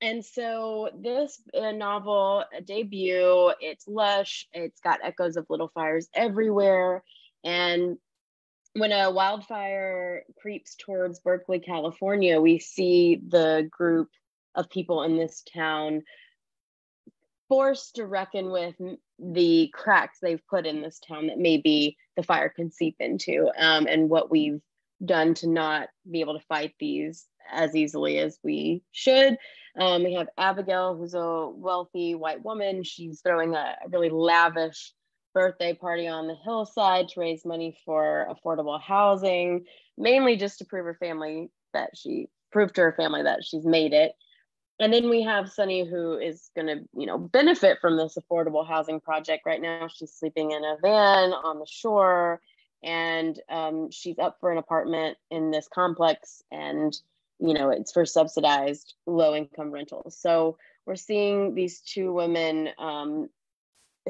And so this novel, a debut, it's lush, it's got echoes of little fires everywhere. And when a wildfire creeps towards Berkeley, California, we see the group of people in this town forced to reckon with the cracks they've put in this town that maybe the fire can seep into, and what we've done to not be able to fight these as easily as we should. We have Abigail, who's a wealthy white woman. She's throwing a really lavish birthday party on the hillside to raise money for affordable housing, mainly just to prove to her family that she's made it. And then we have Sunny, who is going to, benefit from this affordable housing project. Right now, she's sleeping in a van on the shore, and she's up for an apartment in this complex, and it's for subsidized low-income rentals. So we're seeing these two women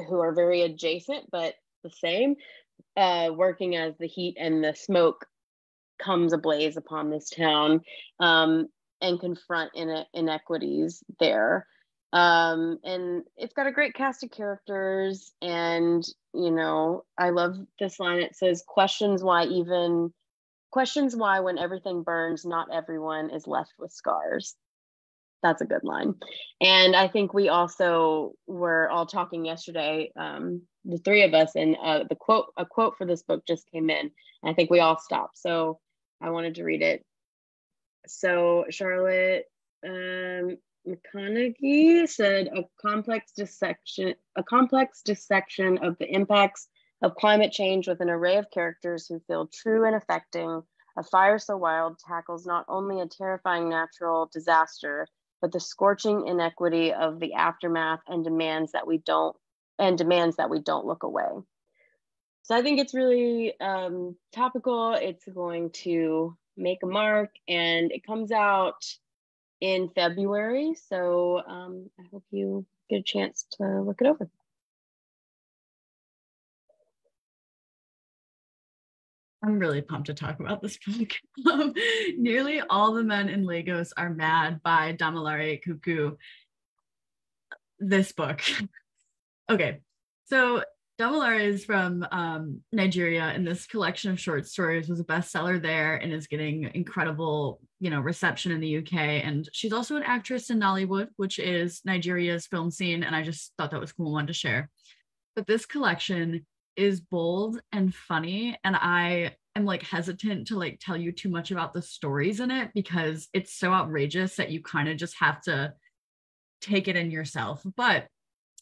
who are very adjacent but the same, working as the heat and the smoke comes ablaze upon this town, and confront inequities there. And it's got a great cast of characters, and I love this line. It says, questions why when everything burns, not everyone is left with scars. That's a good line. And I think we also were all talking yesterday, the three of us, and a quote for this book just came in. And I think we all stopped. So I wanted to read it. So Charlotte McConaughey said, a complex dissection of the impacts of climate change with an array of characters who feel true and affecting. A Fire So Wild tackles not only a terrifying natural disaster, but the scorching inequity of the aftermath and demands that we don't look away. So I think it's really topical. It's going to make a mark, and it comes out in February. So I hope you get a chance to look it over. I'm really pumped to talk about this book. Nearly All the Men in Lagos Are Mad by Damilare Kuku. This book. Okay, so Damilare is from Nigeria, and this collection of short stories was a bestseller there and is getting incredible, reception in the UK. And she's also an actress in Nollywood, which is Nigeria's film scene, and I just thought that was cool, one to share. But this collection is bold and funny, and I am hesitant to tell you too much about the stories in it because it's so outrageous that you kind of just have to take it in yourself. But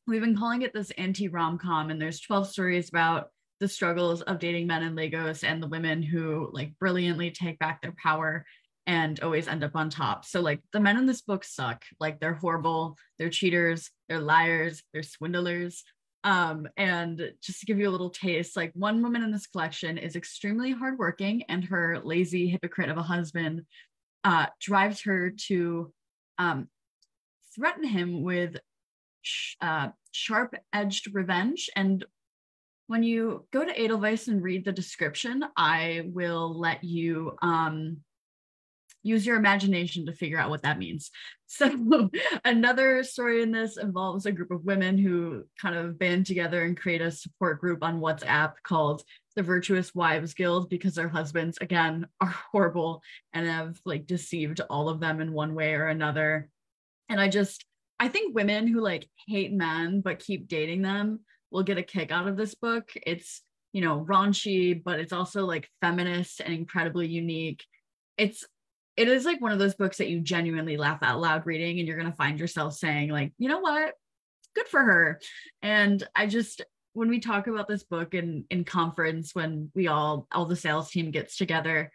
we've been calling it this anti-rom-com, and there's 12 stories about the struggles of dating men in Lagos and the women who brilliantly take back their power and always end up on top. So the men in this book suck. They're horrible, they're cheaters, they're liars, they're swindlers. And just to give you a little taste, one woman in this collection is extremely hardworking, and her lazy hypocrite of a husband drives her to threaten him with sharp-edged revenge. And when you go to Edelweiss and read the description, I will let you use your imagination to figure out what that means. So another story in this involves a group of women who kind of band together and create a support group on WhatsApp called the Virtuous Wives Guild, because their husbands, again, are horrible and have deceived all of them in one way or another. And I think women who hate men but keep dating them will get a kick out of this book. It's, raunchy, but it's also feminist and incredibly unique. It's it is like one of those books that you genuinely laugh out loud reading, and you're going to find yourself saying like, you know what, good for her. And I just, when we talk about this book in conference, when we all the sales team gets together,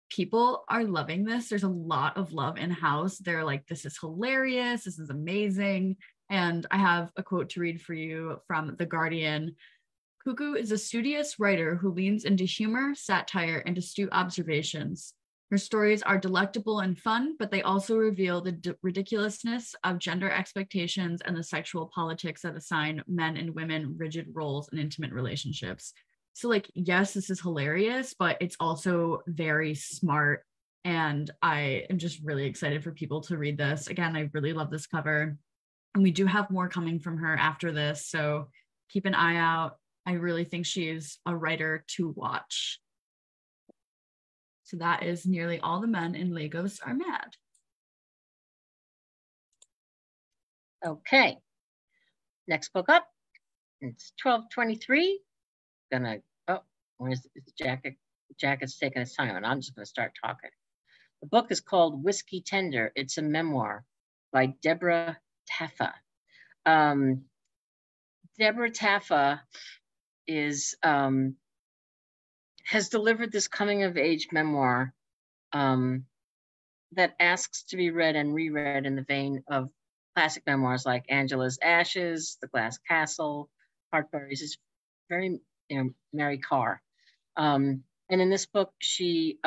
people are loving this. There's a lot of love in house. They're like, this is hilarious. This is amazing. And I have a quote to read for you from The Guardian. Cuckoo is a studious writer who leans into humor, satire, and astute observations. Her stories are delectable and fun, but they also reveal the ridiculousness of gender expectations and the sexual politics that assign men and women rigid roles in intimate relationships. So like, yes, this is hilarious, but it's also very smart. And I am just really excited for people to read this. Again, I really love this cover. And we do have more coming from her after this. So keep an eye out. I really think she is a writer to watch. So that is Nearly All the Men in Lagos Are Mad. Okay. Next book up. It's 1223. Where's the jacket? The jacket's taking its time, and I'm just going to start talking. The book is called Whiskey Tender. It's a memoir by Deborah Taffa. Deborah Taffa has delivered this coming-of-age memoir that asks to be read and reread in the vein of classic memoirs like Angela's Ashes, The Glass Castle, Heartberries. It's very, Mary Carr. And in this book, she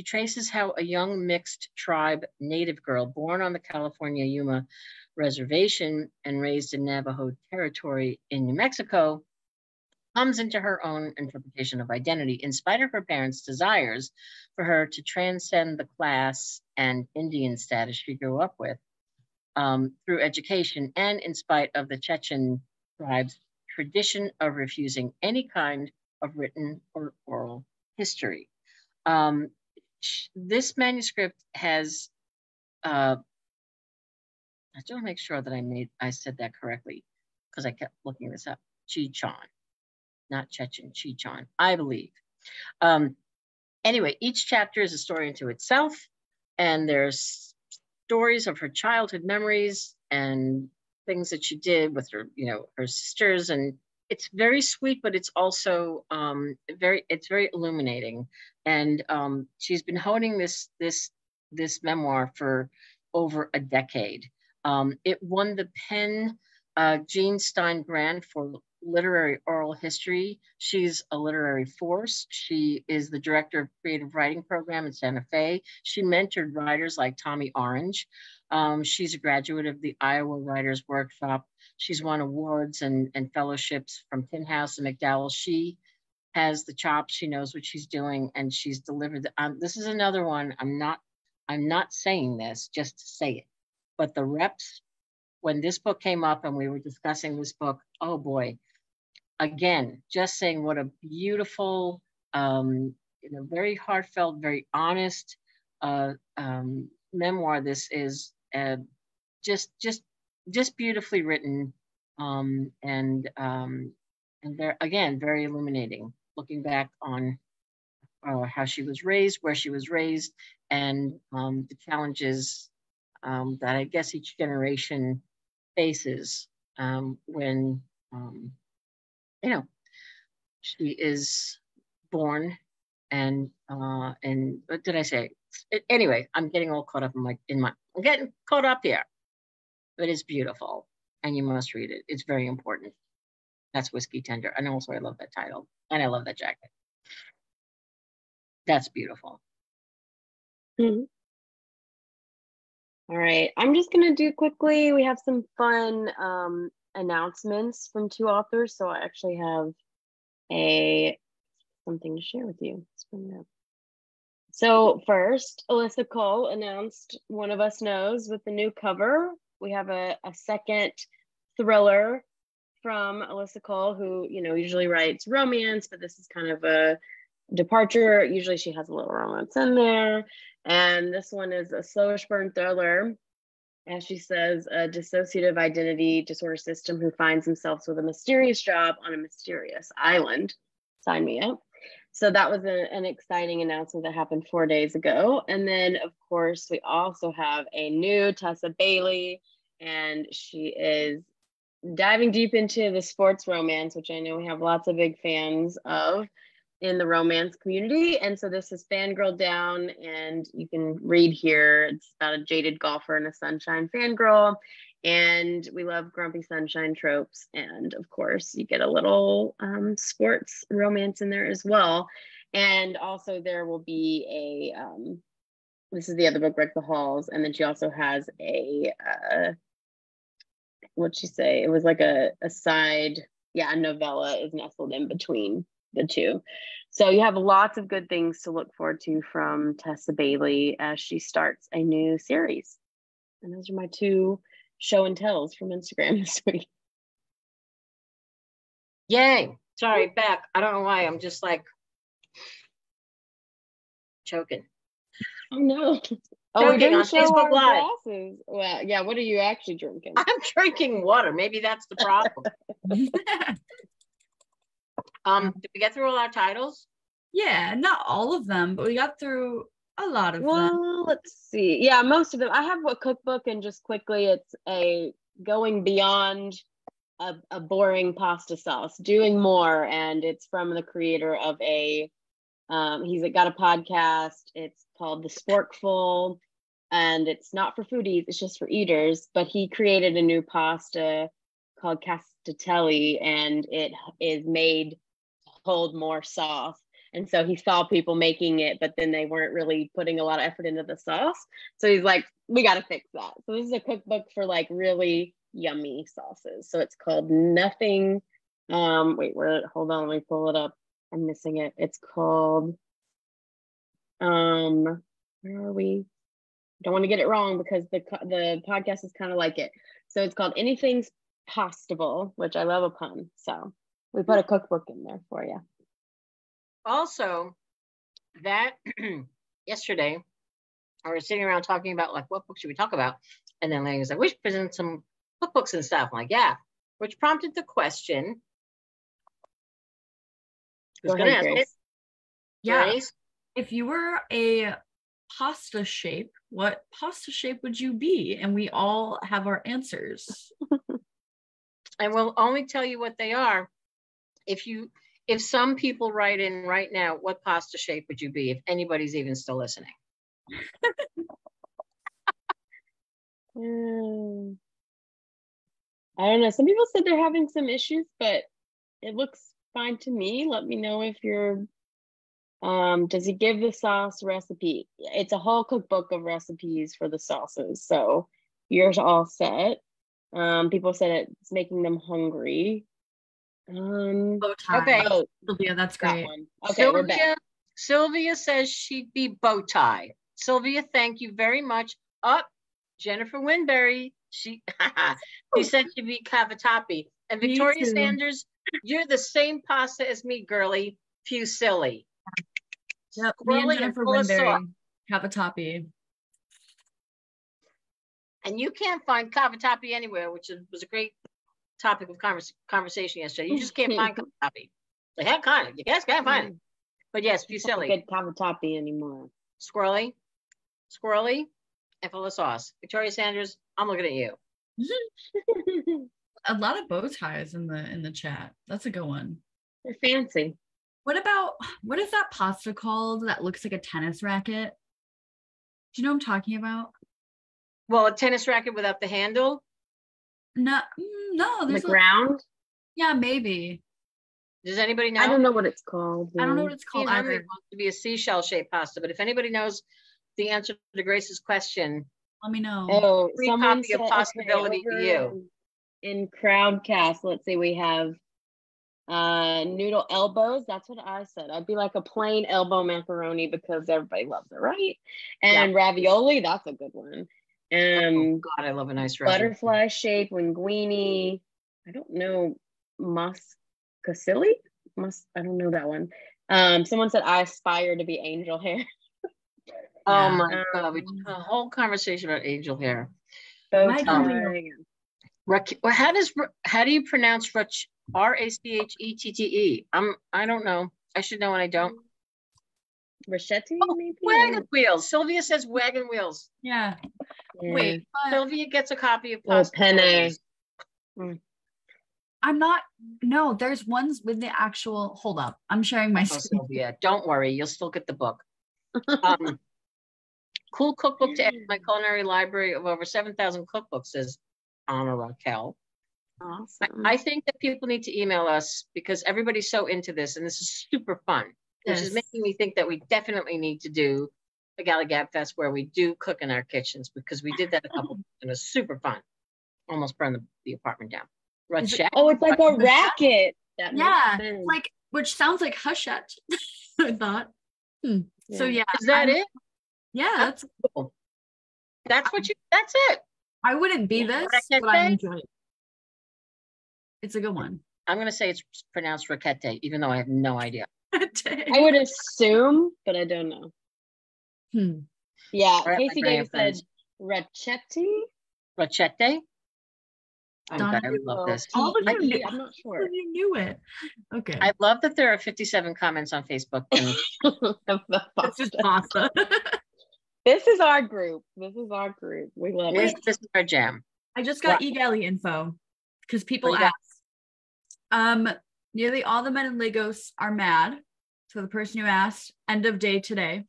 traces how a young mixed tribe Native girl born on the California Yuma Reservation and raised in Navajo territory in New Mexico comes into her own interpretation of identity in spite of her parents' desires for her to transcend the class and Indian status she grew up with through education, and in spite of the Chechen tribe's tradition of refusing any kind of written or oral history. This manuscript has, I just want to make sure that I said that correctly because I kept looking this up. Chichon, not Chechen, Chichon, I believe. Anyway, each chapter is a story unto itself, and there's stories of her childhood memories and things that she did with her, her sisters, and it's very sweet, but it's also very illuminating. And she's been honing this memoir for over a decade. It won the Penn Jean Stein Grant for literary oral history. She's a literary force. She is the director of creative writing program in Santa Fe. She mentored writers like Tommy Orange. She's a graduate of the Iowa Writers Workshop. She's won awards and fellowships from Tin House and McDowell. She has the chops. She knows what she's doing, and she's delivered. This is another one. I'm not saying this just to say it, but the reps, when this book came up and we were discussing this book, oh boy, again, just saying what a beautiful, very heartfelt, very honest memoir this is. Just beautifully written, and very, again, very illuminating. Looking back on how she was raised, where she was raised, and the challenges that I guess each generation faces when she is born and what did I say? Anyway, I'm getting all caught up I'm getting caught up here. But it's beautiful, and you must read it. It's very important. That's Whiskey Tender. And also I love that title, and I love that jacket. That's beautiful. Mm-hmm. All right, I'm just gonna do quickly. We have some fun announcements from two authors. So I actually have something to share with you. Let's bring it up. So first, Alyssa Cole announced One of Us Knows with the new cover. We have a second thriller from Alyssa Cole, who usually writes romance, but this is kind of a departure. Usually she has a little romance in there. And this one is a slowish burn thriller. As she says, a dissociative identity disorder system who finds themselves with a mysterious job on a mysterious island. Sign me up. So that was an exciting announcement that happened 4 days ago. And then, of course, we also have a new Tessa Bailey, and she is diving deep into the sports romance, which I know we have lots of big fans of in the romance community. And so this is Fangirl Down, and you can read here. It's about a jaded golfer and a sunshine fangirl. And we love grumpy sunshine tropes. And of course, you get a little sports romance in there as well. And also there will be a, this is the other book, Wreck the Halls. And then she also has a, what'd she say? It was like a side, a novella is nestled in between the two. So you have lots of good things to look forward to from Tessa Bailey as she starts a new series. And those are my two show and tells from Instagram this week. Yay. Sorry, back. I don't know why. I'm just like choking. Oh no. Oh, we didn't show our glasses. Well, yeah, what are you actually drinking? I'm drinking water. Maybe that's the problem. Did we get through all our titles? Yeah, not all of them, but we got through a lot of them. Well, let's see. Yeah, most of them. I have a cookbook, and just quickly, it's a going beyond a boring pasta sauce, doing more, and it's from the creator of a. He's got a podcast. It's called The Sporkful, and it's not for foodies. It's just for eaters. But he created a new pasta called castatelli, and it is made to hold more sauce. And so he saw people making it, but then they weren't really putting a lot of effort into the sauce. So he's like, we got to fix that. So this is a cookbook for like really yummy sauces. So it's called Nothing. Wait, hold on, let me pull it up. I'm missing it. It's called, where are we? Don't want to get it wrong because the podcast is kind of like it. So it's called Anything's Postable, which I love a pun. So we put a cookbook in there for you. Also, that yesterday, I was sitting around talking about like, what book should we talk about? And then Laney was like, we should present some cookbooks and stuff. I'm like, yeah, which prompted the question. Who's going to ask it? Yeah. Grace? If you were a pasta shape, what pasta shape would you be? And we all have our answers. And we'll only tell you what they are if some people write in right now, what pasta shape would you be if anybody's even still listening? I don't know. Some people said they're having some issues, but it looks fine to me. Let me know if you're, does he give the sauce recipe? It's a whole cookbook of recipes for the sauces. So yours all set. People said it's making them hungry. Bow tie. Okay. Sylvia, that's great. Okay, we're back. Sylvia says she'd be bow tie. Sylvia, thank you very much. Jennifer Winberry, she said she'd be cavatappi. And Victoria Sanders, you're the same pasta as me, girly. Fusilli. Yep, me and Jennifer Winberry, cavatappi. And you can't find cavatappi anywhere, which was a great topic of conversation yesterday. You just can't find cavatappi. They have kind of, you guys can't find it. But yes, Fusilli. Good cavatappi anymore. Squirrely, and full of sauce. Victoria Sanders, I'm looking at you. A lot of bow ties in the chat. That's a good one. They're fancy. What is that pasta called that looks like a tennis racket? Do you know what I'm talking about? Well, a tennis racket without the handle? No, there's the ground? Yeah, maybe. Does anybody know? I don't know what it's called. I don't know what it's called either. It wants to be a seashell-shaped pasta, but if anybody knows the answer to Grace's question, let me know. Oh, free copy of Possibility to you. In Crowdcast, let's see, we have noodle elbows. That's what I said. I'd be like a plain elbow macaroni because everybody loves it, right? And ravioli, that's a good one. Oh God, I love a nice ravioli. Butterfly shaped linguine. I don't know, muscasili? I don't know that one. Someone said I aspire to be angel hair. Oh my God, we had a whole conversation about angel hair. How do you pronounce Rachette? I don't know. I should know and I don't. Rossetti, maybe? Wagon wheels. Sylvia says wagon wheels. Yeah. Yeah. Wait, but Sylvia gets a copy of Or Pasta penne. Noodles. I'm not. No, there's ones with the actual. Hold up, I'm sharing my Oh, screen. Sylvia, don't worry, you'll still get the book. Cool cookbook to add to my culinary library of over 7,000 cookbooks, says Anna Raquel. Awesome. I think that people need to email us because everybody's so into this and this is super fun, which is Yes. making me think that we definitely need to do a Galley Gab Fest where we do cook in our kitchens because we did that a couple and it was super fun. Almost burned the apartment down. Is it- Rachette? Oh, it's like a racket. That makes Yeah, sense. like which sounds like hushette. I thought. So yeah, Is that it? yeah, that's. Cool. That's it. I wouldn't be this, but I enjoy it. It's a good one. I'm going to say it's pronounced Raquette, even though I have no idea. I would assume, but I don't know. Yeah, All right, Casey my Davis said friends. Racchetti. Rachette? Oh, Donna, God, I would love this. All of you knew. I'm not sure. You knew it. Okay. I love that there are 57 comments on Facebook. And It's just pasta. This is our group. This is our group. We love this it. is our jam. I just got eGalley info because people What do you asked. Nearly all the men in Lagos are mad. So the person who asked, end of day today.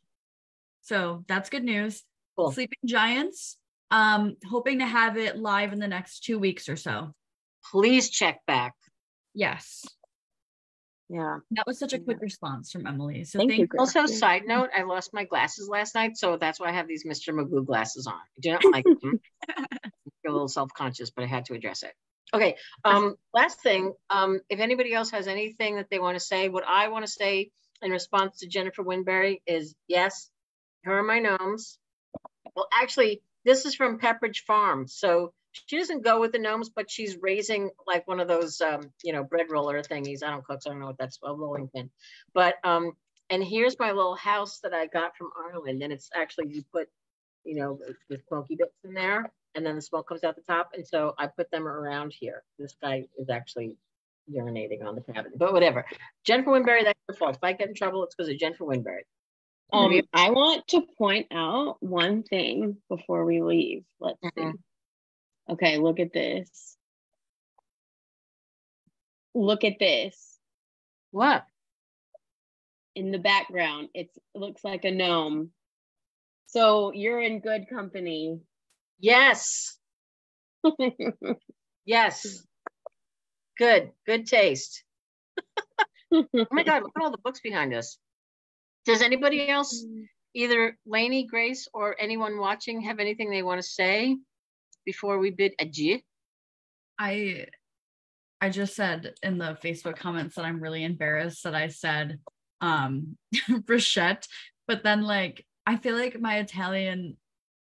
So that's good news. Cool. Sleeping Giants, hoping to have it live in the next 2 weeks or so. Please check back. Yes. Yeah. That was such a quick response from Emily. So Thank you, Grace. Also, side note, I lost my glasses last night, so that's why I have these Mr. Magoo glasses on. I do not like them. I'm a little self-conscious, but I had to address it. Okay. Last thing, if anybody else has anything that they want to say, what I want to say in response to Jennifer Winberry is, yes, here are my gnomes. Well, actually, this is from Pepperidge Farm. So she doesn't go with the gnomes, but she's raising like one of those, bread roller thingies. I don't cook, so I don't know what that's, a rolling pin. But, and here's my little house that I got from Ireland. And it's actually, you put, the smoky bits in there, and then the smoke comes out the top. And so I put them around here. This guy is actually urinating on the cabinet, but whatever. Jennifer Winberry, that's your fault. If I get in trouble, it's because of Jennifer Winberry. I want to point out one thing before we leave. Let's see. Okay, look at this. Look at this. What? In the background, it looks like a gnome. So you're in good company. Yes. Yes. Good taste. Oh my God, look at all the books behind us. Does anybody else, either Lainey, Grace, or anyone watching, have anything they want to say before we bid adieu? I just said in the Facebook comments that I'm really embarrassed that I said bruschetta, but then like I feel like my Italian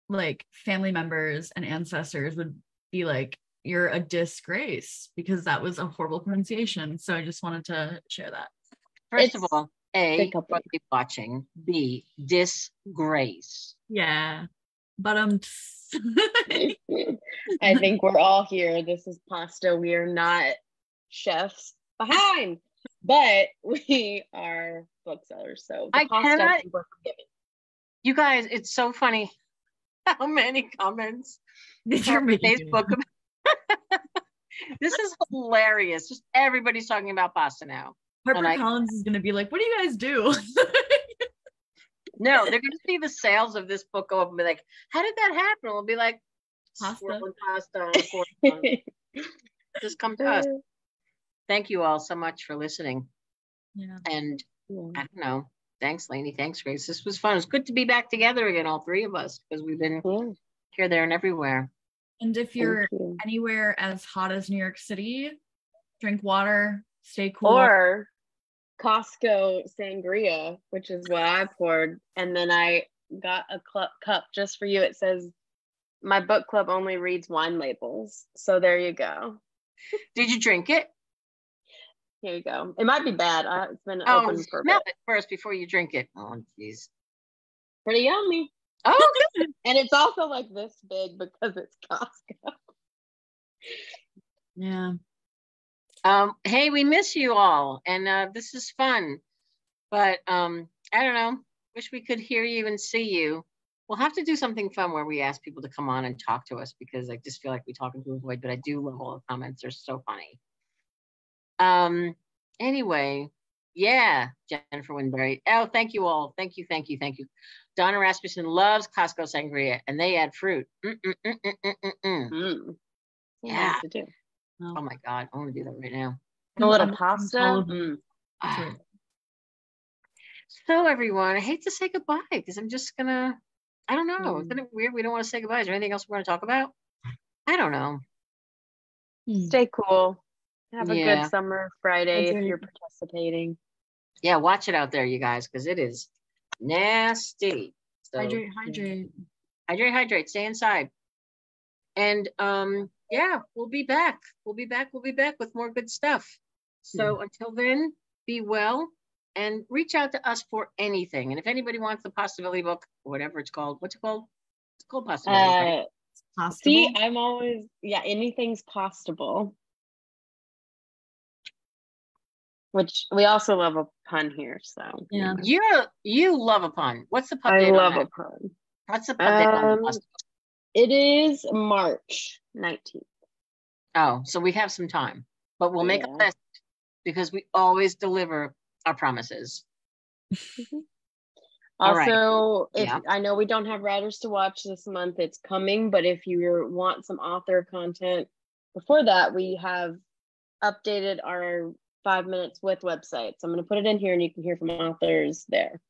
like family members and ancestors would be like, you're a disgrace, because that was a horrible pronunciation. So I just wanted to share that. First of all, A, what are watching? B, disgrace. Yeah, but I think we're all here. This is pasta. We are not chefs behind, but we are booksellers. So the pasta we're forgiving. You guys, it's so funny how many comments on Facebook. This is hilarious. Just everybody's talking about pasta now. HarperCollins is going to be like, what do you guys do? No, they're going to see the sales of this book go up and be like, how did that happen? We'll be like, pasta. Just come to us. Thank you all so much for listening. Yeah. And I don't know. Thanks, Lainey. Thanks, Grace. This was fun. It's good to be back together again, all three of us, because we've been here, there, and everywhere. And if you're anywhere as hot as New York City, drink water, stay cool. Or Costco sangria, which is what I poured. And then I got a cup just for you. It says, my book club only reads wine labels. So there you go. Did you drink it? Here you go. It might be bad. It's been open for a bit. Smell it first before you drink it. Oh, jeez. Pretty yummy. Oh, good. And it's also like this big because it's Costco. Yeah. Hey, we miss you all, and this is fun. But I don't know. Wish we could hear you and see you. We'll have to do something fun where we ask people to come on and talk to us, because I just feel like we talk into a void, but I do love all the comments. They're so funny. Anyway, yeah, Jennifer Winberry. Oh, thank you all. Thank you. Donna Rasmussen loves Costco sangria, and they add fruit. Yeah. To do. Oh my God, I want to do that right now. A little pasta. So everyone, I hate to say goodbye because I'm just gonna, I don't know. Isn't it weird? We don't want to say goodbye. Is there anything else we want to talk about? I don't know. Stay cool. Have a good summer Friday if you're participating. Yeah, watch it out there, you guys, because it is nasty. So, hydrate. Stay inside. And yeah, we'll be back. We'll be back with more good stuff. So until then, be well and reach out to us for anything. And if anybody wants the Possibility book, or whatever it's called, what's it called? It's called Possibility. Right? See, I'm always, anything's possible. Which we also love a pun here, so yeah. You love a pun. What's the pun? I love a pun. What's the pun date on the Possibility? It is March 19th. Oh, so we have some time, but we'll make a list because we always deliver our promises. Also, if I know we don't have writers to watch this month, it's coming, but if you want some author content before that, we have updated our 5 minutes with website. So I'm going to put it in here and you can hear from authors there.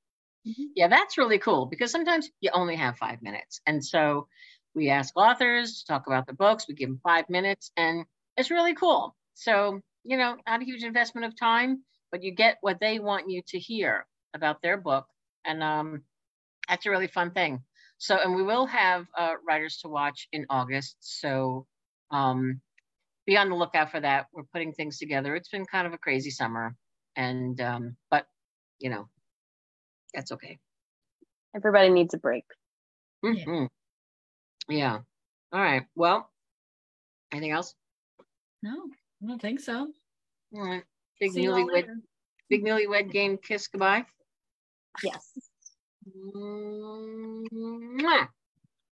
Yeah, that's really cool because sometimes you only have 5 minutes. And so we ask authors to talk about the books. We give them 5 minutes and it's really cool. So, not a huge investment of time, but you get what they want you to hear about their book. And that's a really fun thing. So, and we will have writers to watch in August. So be on the lookout for that. We're putting things together. It's been kind of a crazy summer. And, but, that's okay. Everybody needs a break. Yeah. All right. Well, anything else? No, I don't think so. All right. Big newlywed game kiss goodbye. Yes. Mwah.